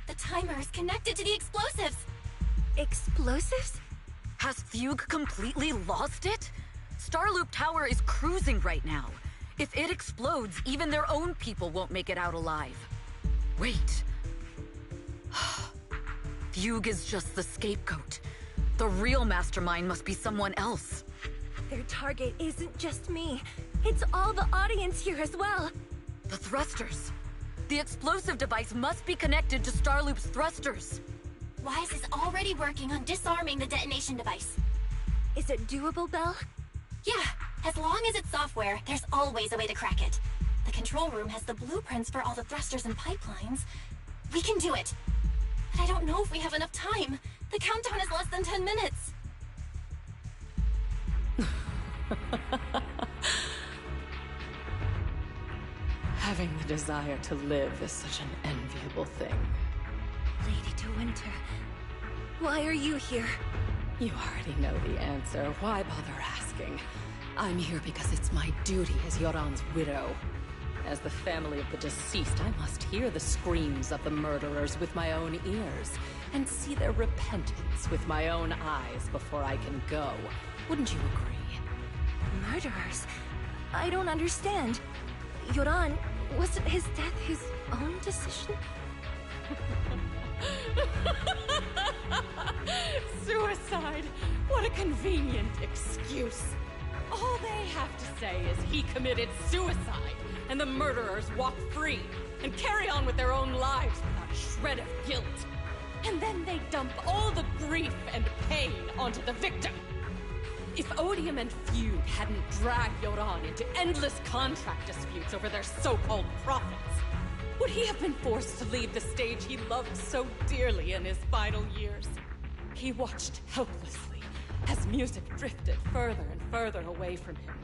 S5: The timer is connected to the explosives.
S8: Explosives?
S9: Has Fugue completely lost it? Starloop Tower is cruising right now. If it explodes, even their own people won't make it out alive. Wait. Fugue is just the scapegoat. The real mastermind must be someone else.
S8: Their target isn't just me. It's all the audience here as well.
S9: The thrusters. The explosive device must be connected to Starloop's thrusters.
S5: Wise is already working on disarming the detonation device.
S8: Is it doable, Belle?
S5: Yeah, as long as it's software, there's always a way to crack it. The control room has the blueprints for all the thrusters and pipelines. We can do it. But I don't know if we have enough time. The countdown is less than 10 minutes.
S12: Having the desire to live is such an enviable thing.
S8: Lady De Winter, why are you here?
S12: You already know the answer. Why bother asking? I'm here because it's my duty as Yoran's widow. As the family of the deceased, I must hear the screams of the murderers with my own ears, and see their repentance with my own eyes before I can go. Wouldn't you agree?
S8: Murderers? I don't understand. Yoran, wasn't his death his own decision?
S12: Suicide! What a convenient excuse. All they have to say is he committed suicide, and the murderers walk free and carry on with their own lives without a shred of guilt. And then they dump all the grief and pain onto the victim. If Odium and Fugue hadn't dragged Yoran into endless contract disputes over their so-called profits, would he have been forced to leave the stage he loved so dearly in his final years? He watched helplessly as music drifted further and further away from him,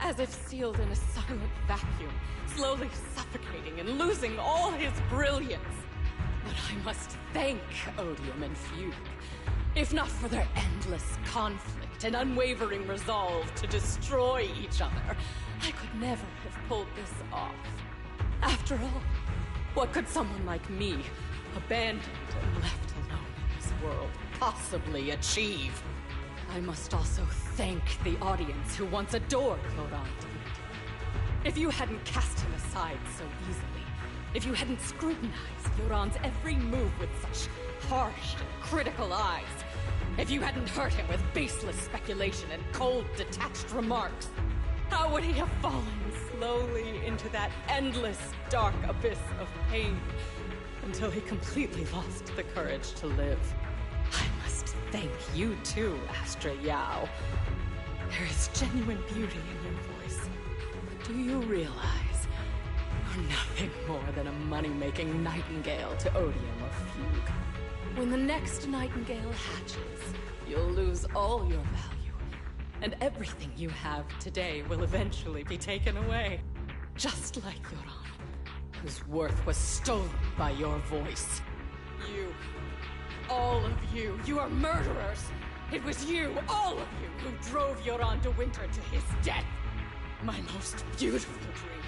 S12: as if sealed in a silent vacuum, slowly suffocating and losing all his brilliance. But I must thank Odium and Fugue, if not for their endless conflict and unwavering resolve to destroy each other, I could never have pulled this off. After all, what could someone like me, abandoned and left alone in this world, possibly achieve? I must also thank the audience who once adored Yoran De Winter. If you hadn't cast him aside so easily, if you hadn't scrutinized Yoran's every move with such harsh and critical eyes, if you hadn't hurt him with baseless speculation and cold, detached remarks, how would he have fallen slowly into that endless, dark abyss of pain until he completely lost the courage to live? I must thank you too, Astra Yao. There is genuine beauty in your voice. But do you realize you're nothing more than a money-making nightingale to Odium or Fugue? When the next nightingale hatches, you'll lose all your value, and everything you have today will eventually be taken away. Just like Yoran, whose worth was stolen by your voice. You, all of you, you are murderers! It was you, all of you, who drove Yoran De Winter to his death! My most beautiful dream,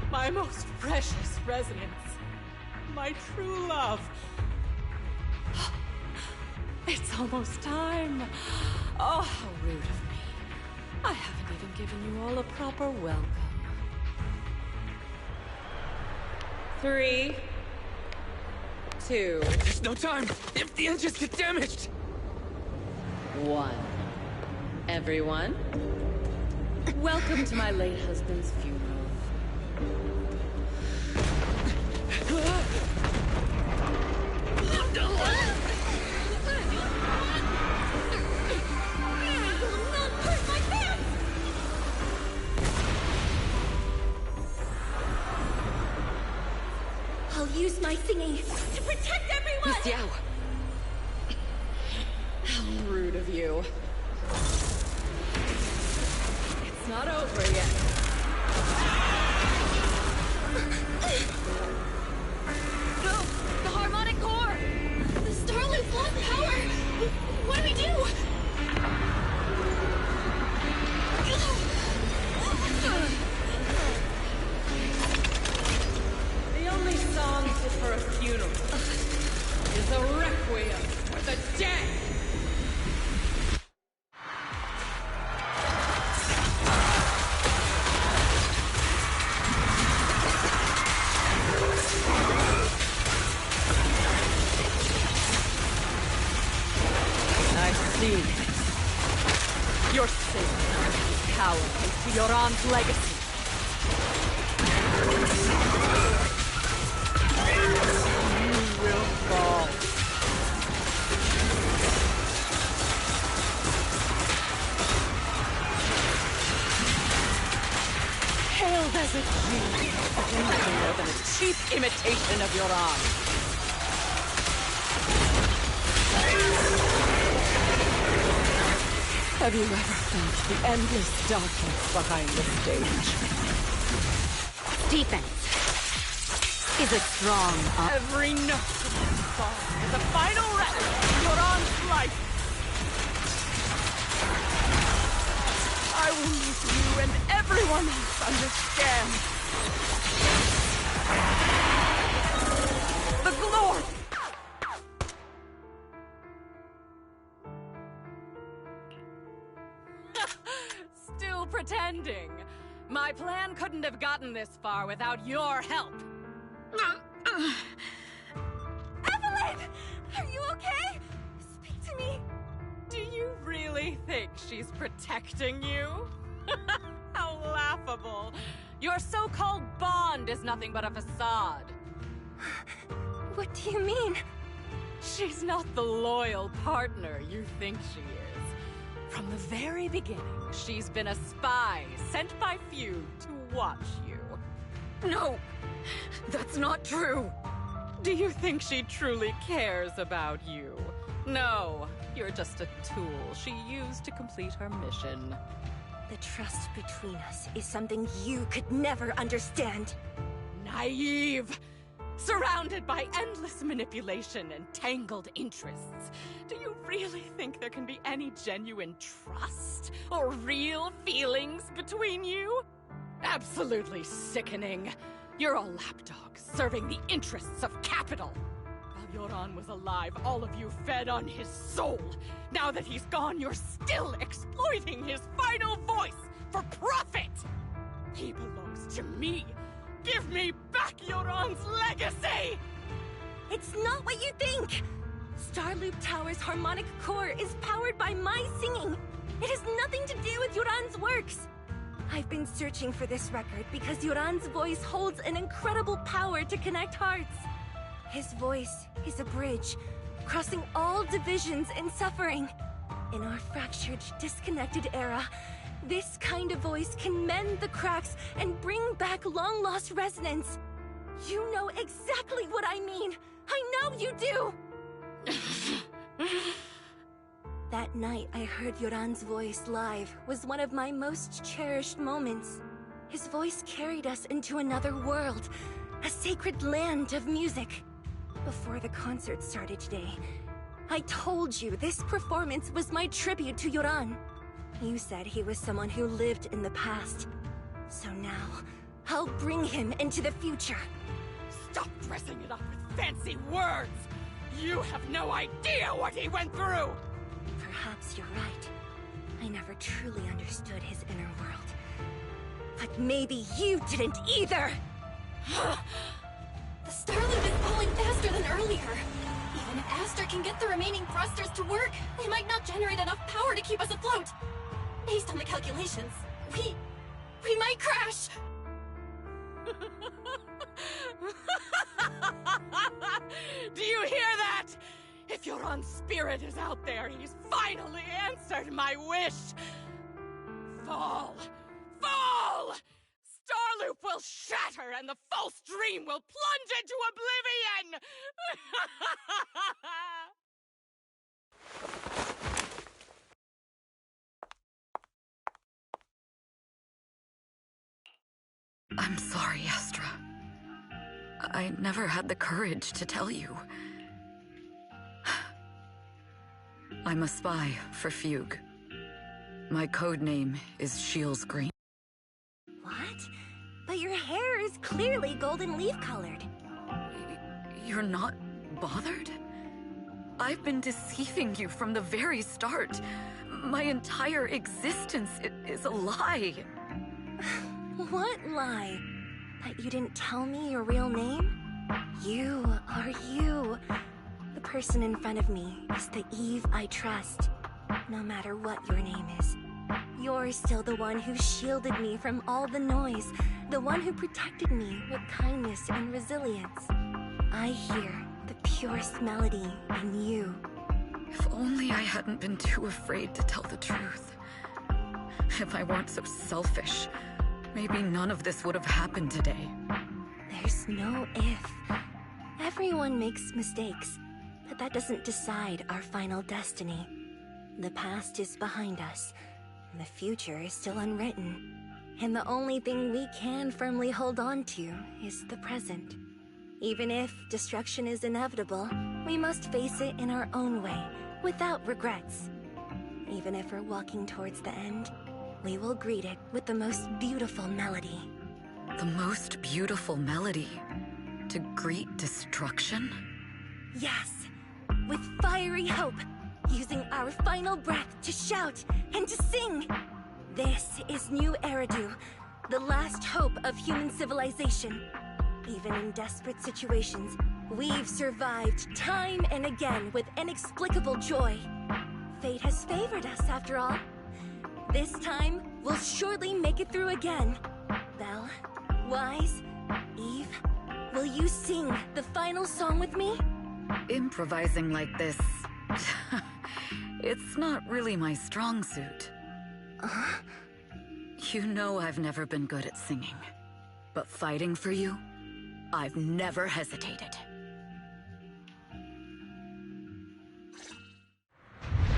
S12: my most precious resonance, my true love. It's almost time. Oh, how rude of me. I haven't even given you all a proper welcome. 3, 2...
S3: There's no time! If the engines get damaged!
S12: 1. Everyone, welcome to my late husband's funeral.
S5: Not hurt my family!
S8: my singing to protect everyone!
S12: Miss Yao. How rude of you. It's not over yet.
S5: The Harmonic core! The Starloop's lost power! What do we do?
S12: The only song fit for a funeral is a requiem for the dead! I see. You're safe. Coward to Yoran's legacy. You will fall. Hailed as a genius, you're nothing more than a cheap imitation of Yoran. Have you ever felt the endless darkness behind the stage?
S9: Defense is a strong arm.
S12: Every note of this song is a final record of Yoran's life. I will make you and everyone else understand the glory. Still pretending. My plan couldn't have gotten this far without your help.
S8: Evelyn! Are you okay? Speak to me.
S12: Do you really think she's protecting you? How laughable. Your so-called bond is nothing but a facade.
S8: What do you mean?
S12: She's not the loyal partner you think she is. From the very beginning, she's been a spy sent by few to watch you.
S9: No, that's not true.
S12: Do you think she truly cares about you? No, you're just a tool she used to complete her mission.
S8: The trust between us is something you could never understand.
S12: Naive! Surrounded by endless manipulation and tangled interests. Do you really think there can be any genuine trust or real feelings between you? Absolutely sickening. You're a lapdog serving the interests of capital. While Yoran was alive, all of you fed on his soul. Now that he's gone, you're still exploiting his final voice for profit. He belongs to me. Give me back Yoran's legacy!
S8: It's not what you think! Starloop Tower's harmonic core is powered by my singing. It has nothing to do with Yoran's works. I've been searching for this record because Yoran's voice holds an incredible power to connect hearts. His voice is a bridge, crossing all divisions and suffering. In our fractured, disconnected era, this kind of voice can mend the cracks and bring back long-lost resonance. You know exactly what I mean. I know you do! That night I heard Yoran's voice live was one of my most cherished moments. His voice carried us into another world, a sacred land of music. Before the concert started today, I told you this performance was my tribute to Yoran. You said he was someone who lived in the past. So now, I'll bring him into the future.
S12: Stop dressing it up with fancy words! You have no idea what he went through!
S8: Perhaps you're right. I never truly understood his inner world. But maybe you didn't either!
S5: The Starloop is pulling faster than earlier. Even if Astra can get the remaining thrusters to work, they might not generate enough power to keep us afloat. Based on the calculations, we might crash!
S12: Do you hear that? If Yoran's spirit is out there, he's finally answered my wish! Fall! Fall! Starlight! loop will shatter and the false dream will plunge into oblivion!
S9: I'm sorry, Astra. I never had the courage to tell you. I'm a spy for Fugue. My code name is Shields Green.
S8: What? But your hair is clearly golden leaf colored.
S9: You're not bothered? I've been deceiving you from the very start. My entire existence is a lie.
S8: What lie? That you didn't tell me your real name? You are you. The person in front of me is the Eve I trust. No matter what your name is. You're still the one who shielded me from all the noise. The one who protected me with kindness and resilience. I hear the purest melody in you.
S9: If only I hadn't been too afraid to tell the truth. If I weren't so selfish, maybe none of this would have happened today.
S8: There's no if. Everyone makes mistakes, but that doesn't decide our final destiny. The past is behind us, and the future is still unwritten. And the only thing we can firmly hold on to is the present. Even if destruction is inevitable, we must face it in our own way, without regrets. Even if we're walking towards the end, we will greet it with the most beautiful melody.
S9: The most beautiful melody? To greet destruction?
S8: Yes, with fiery hope, using our final breath to shout and to sing. This is New Eridu, the last hope of human civilization. Even in desperate situations, we've survived time and again with inexplicable joy. Fate has favored us after all. This time, we'll surely make it through again. Belle, Wise, Eve, will you sing the final song with me?
S9: Improvising like this... it's not really my strong suit. You know I've never been good at singing. But fighting for you, I've never hesitated.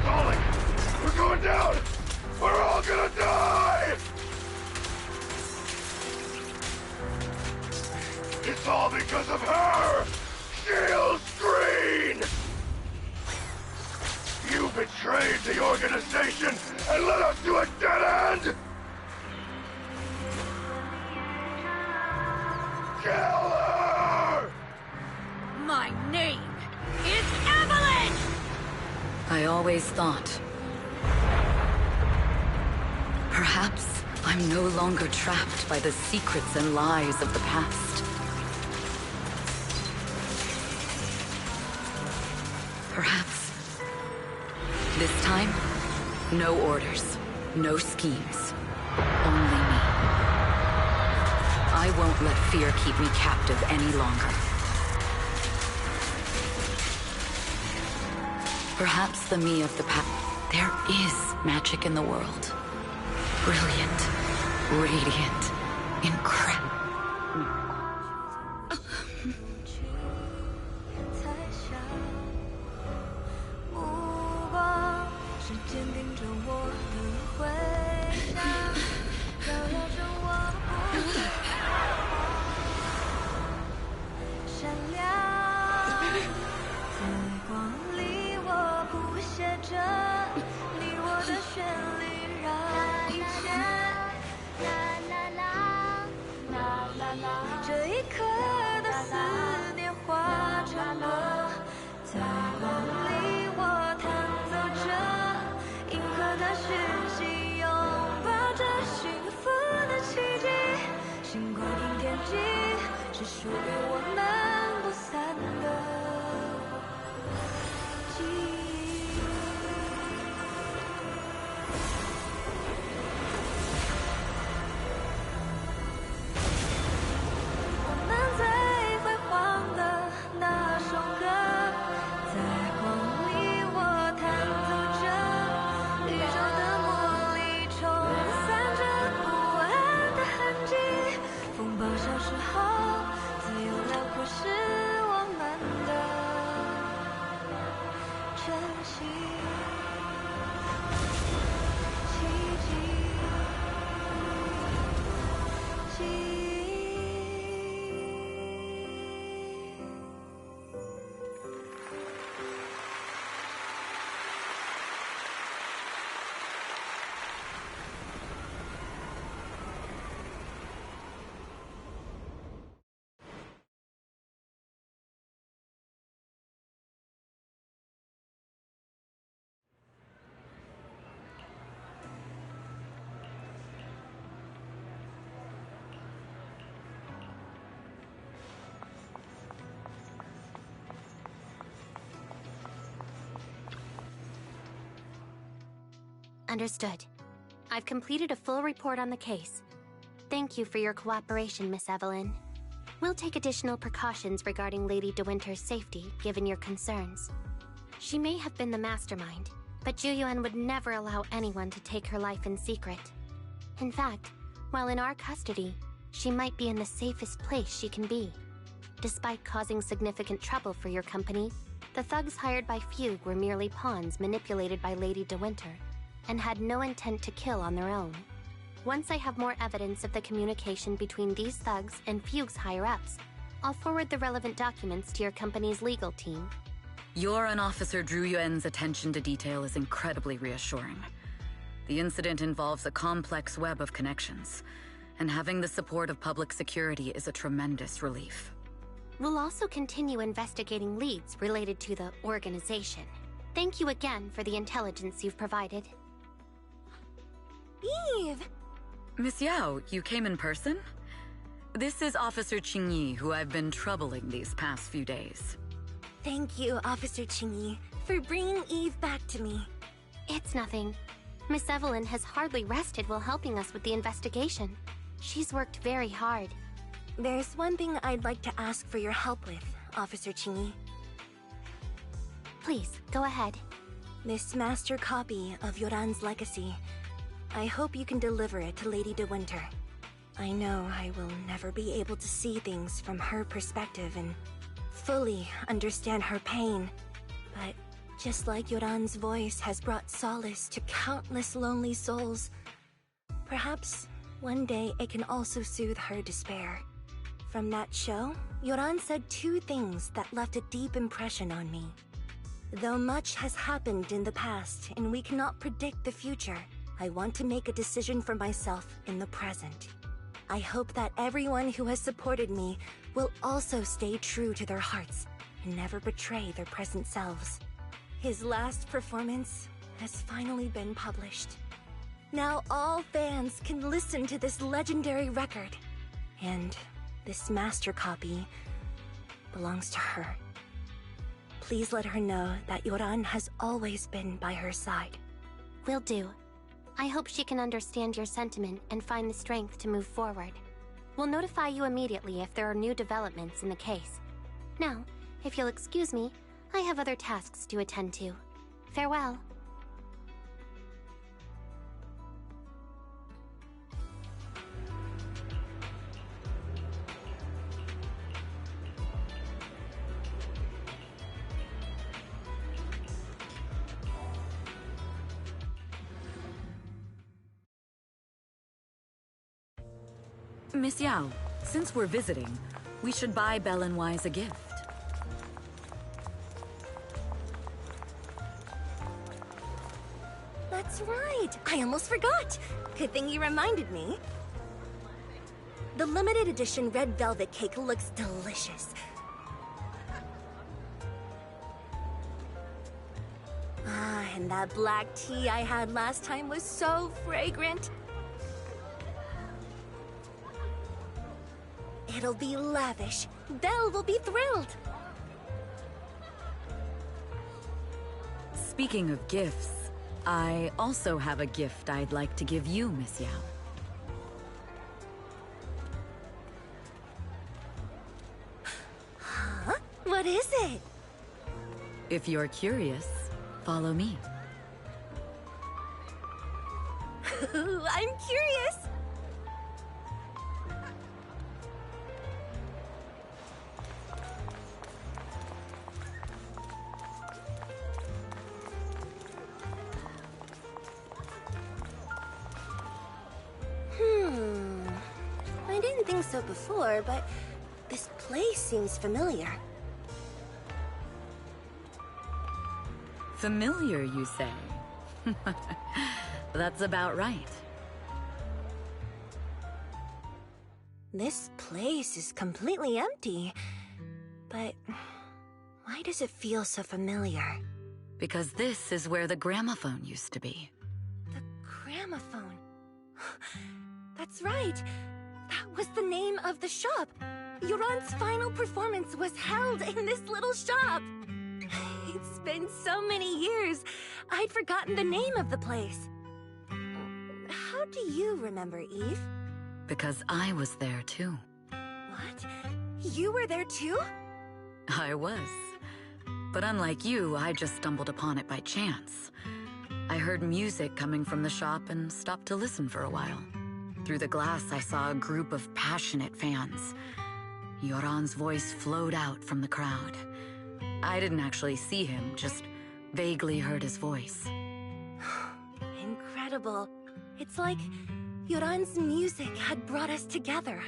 S2: Calling! We're going down! We're all gonna die! It's all because of her! Shields Green! You betrayed the organization and led us to a dead end! Kill her!
S9: My name is Evelyn! I always thought... perhaps I'm no longer trapped by the secrets and lies of the past. Perhaps... this time, no orders, no schemes, only me. I won't let fear keep me captive any longer. Perhaps the me of the past... there is magic in the world. Brilliant, radiant, incredible.
S5: Understood. I've completed a full report on the case. Thank you for your cooperation, Miss Evelyn. We'll take additional precautions regarding Lady De Winter's safety, given your concerns. She may have been the mastermind, but Juyuan would never allow anyone to take her life in secret. In fact, while in our custody, she might be in the safest place she can be. Despite causing significant trouble for your company, the thugs hired by Fugue were merely pawns manipulated by Lady De Winter, and had no intent to kill on their own. Once I have more evidence of the communication between these thugs and Fugue's higher-ups, I'll forward the relevant documents to your company's legal team.
S9: Your and Officer Zhu Yuan's attention to detail is incredibly reassuring. The incident involves a complex web of connections, and having the support of public security is a tremendous relief.
S5: We'll also continue investigating leads related to the organization. Thank you again for the intelligence you've provided.
S8: Eve!
S9: Miss Yao, you came in person? This is Officer Qingyi, who I've been troubling these past few days.
S8: Thank you, Officer Qingyi, for bringing Eve back to me.
S5: It's nothing. Miss Evelyn has hardly rested while helping us with the investigation. She's worked very hard.
S8: There's one thing I'd like to ask for your help with, Officer Qingyi.
S5: Please, go ahead.
S8: This master copy of Yoran's legacy. I hope you can deliver it to Lady De Winter. I know I will never be able to see things from her perspective and fully understand her pain. But just like Yoran's voice has brought solace to countless lonely souls, perhaps one day it can also soothe her despair. From that show, Yoran said two things that left a deep impression on me. Though much has happened in the past and we cannot predict the future, I want to make a decision for myself in the present. I hope that everyone who has supported me will also stay true to their hearts and never betray their present selves. His last performance has finally been published. Now all fans can listen to this legendary record. And this master copy belongs to her. Please let her know that Yoran has always been by her side.
S5: Will do. I hope she can understand your sentiment and find the strength to move forward. We'll notify you immediately if there are new developments in the case. Now, if you'll excuse me, I have other tasks to attend to. Farewell.
S9: Miss Yao, since we're visiting, we should buy Belle and Wise a gift.
S8: That's right! I almost forgot! Good thing you reminded me. The limited edition red velvet cake looks delicious. Ah, and that black tea I had last time was so fragrant. It'll be lavish. Belle will be thrilled.
S9: Speaking of gifts, I also have a gift I'd like to give you, Miss Yao.
S8: Huh? What is it?
S9: If you're curious, follow me.
S8: I'm curious. I didn't think so before, but this place seems familiar.
S9: Familiar, you say? That's about right.
S8: This place is completely empty. But why does it feel so familiar?
S9: Because this is where the gramophone used to be.
S8: The gramophone. That's right. That was the name of the shop. Yoran's final performance was held in this little shop. It's been so many years, I'd forgotten the name of the place. do you remember, Eve?
S9: Because I was there too.
S8: What? You were there too?
S9: I was. But unlike you, I just stumbled upon it by chance. I heard music coming from the shop and stopped to listen for a while. Through the glass, I saw a group of passionate fans. Yoran's voice flowed out from the crowd. I didn't actually see him, just vaguely heard his voice.
S8: Incredible. It's like Yoran's music had brought us together.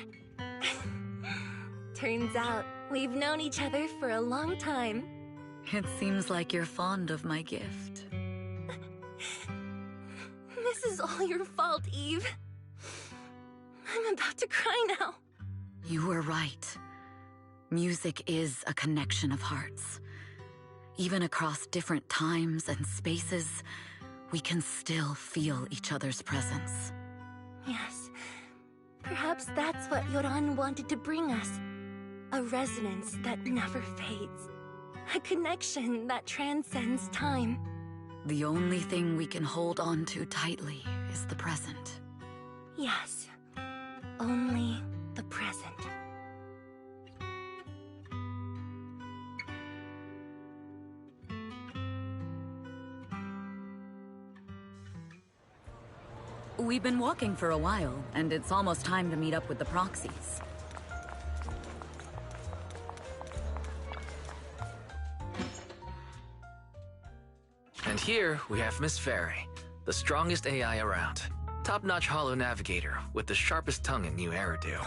S8: Turns out, we've known each other for a long time.
S9: It seems like you're fond of my gift.
S8: This is all your fault, Eve. I'm about to cry now.
S9: You were right. Music is a connection of hearts. Even across different times and spaces, we can still feel each other's presence.
S8: Yes. Perhaps that's what Yoran wanted to bring us. A resonance that never fades. A connection that transcends time.
S9: The only thing we can hold on to tightly is the present.
S8: Yes. Only the present.
S9: We've been walking for a while, and it's almost time to meet up with the proxies.
S3: And here we have Miss Fairy, the strongest AI around. Top-notch holo navigator with the sharpest tongue in New Eridu.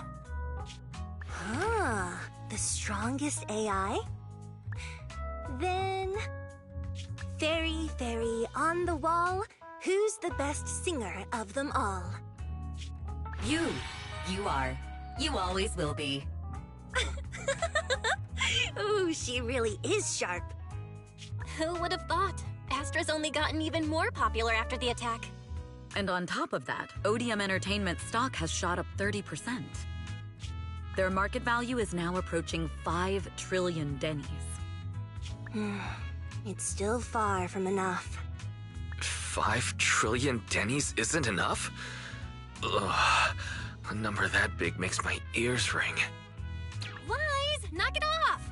S8: Ah, the strongest AI? Then... Fairy, on the wall, who's the best singer of them all?
S4: You. You are. You always will be.
S8: Ooh, she really is sharp.
S5: Who would have thought? Astra's only gotten even more popular after the attack.
S9: And on top of that, Odium Entertainment stock has shot up 30%. Their market value is now approaching 5 trillion dennies.
S8: It's still far from enough.
S3: 5 trillion dennies isn't enough? Ugh, a number that big makes my ears ring.
S5: Wise, knock it off!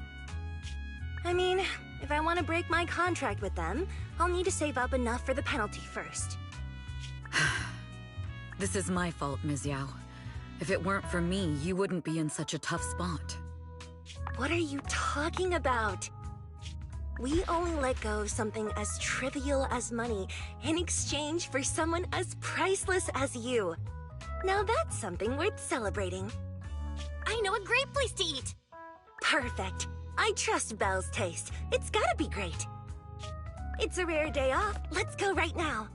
S8: I mean, if I want to break my contract with them, I'll need to save up enough for the penalty first.
S9: This is my fault, Ms. Yao. If it weren't for me, you wouldn't be in such a tough spot.
S8: What are you talking about? We only let go of something as trivial as money in exchange for someone as priceless as you. Now that's something worth celebrating.
S5: I know a great place to eat!
S8: Perfect. I trust Belle's taste. It's gotta be great. It's a rare day off. Let's go right now.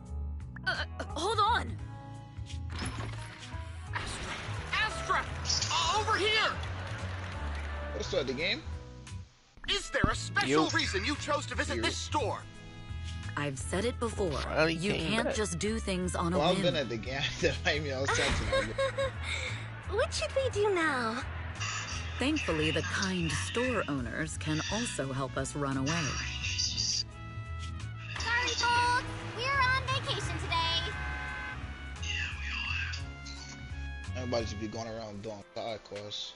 S5: Hold on!
S2: Astra! Over here!
S6: Let's start the game.
S2: Is there a special reason you chose to visit this store?
S9: I've said it before.
S7: Finally
S9: You
S7: came
S9: can't
S7: back.
S9: just do things on a
S6: Well, I've
S9: whim.
S6: been at the game. I was talking
S8: What should we do now?
S9: Thankfully, the kind store owners can also help us run away.
S5: Sorry, folks! We're on vacation today!
S6: Everybody should be going around doing side quests.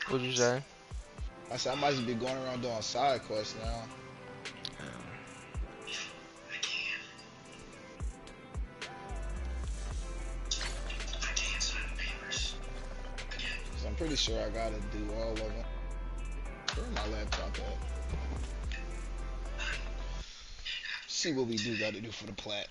S7: What'd you say?
S6: I said I might just be going around doing side quests now. I'm pretty sure I gotta do all of them. Where's my laptop at? See what we do gotta do for the plat.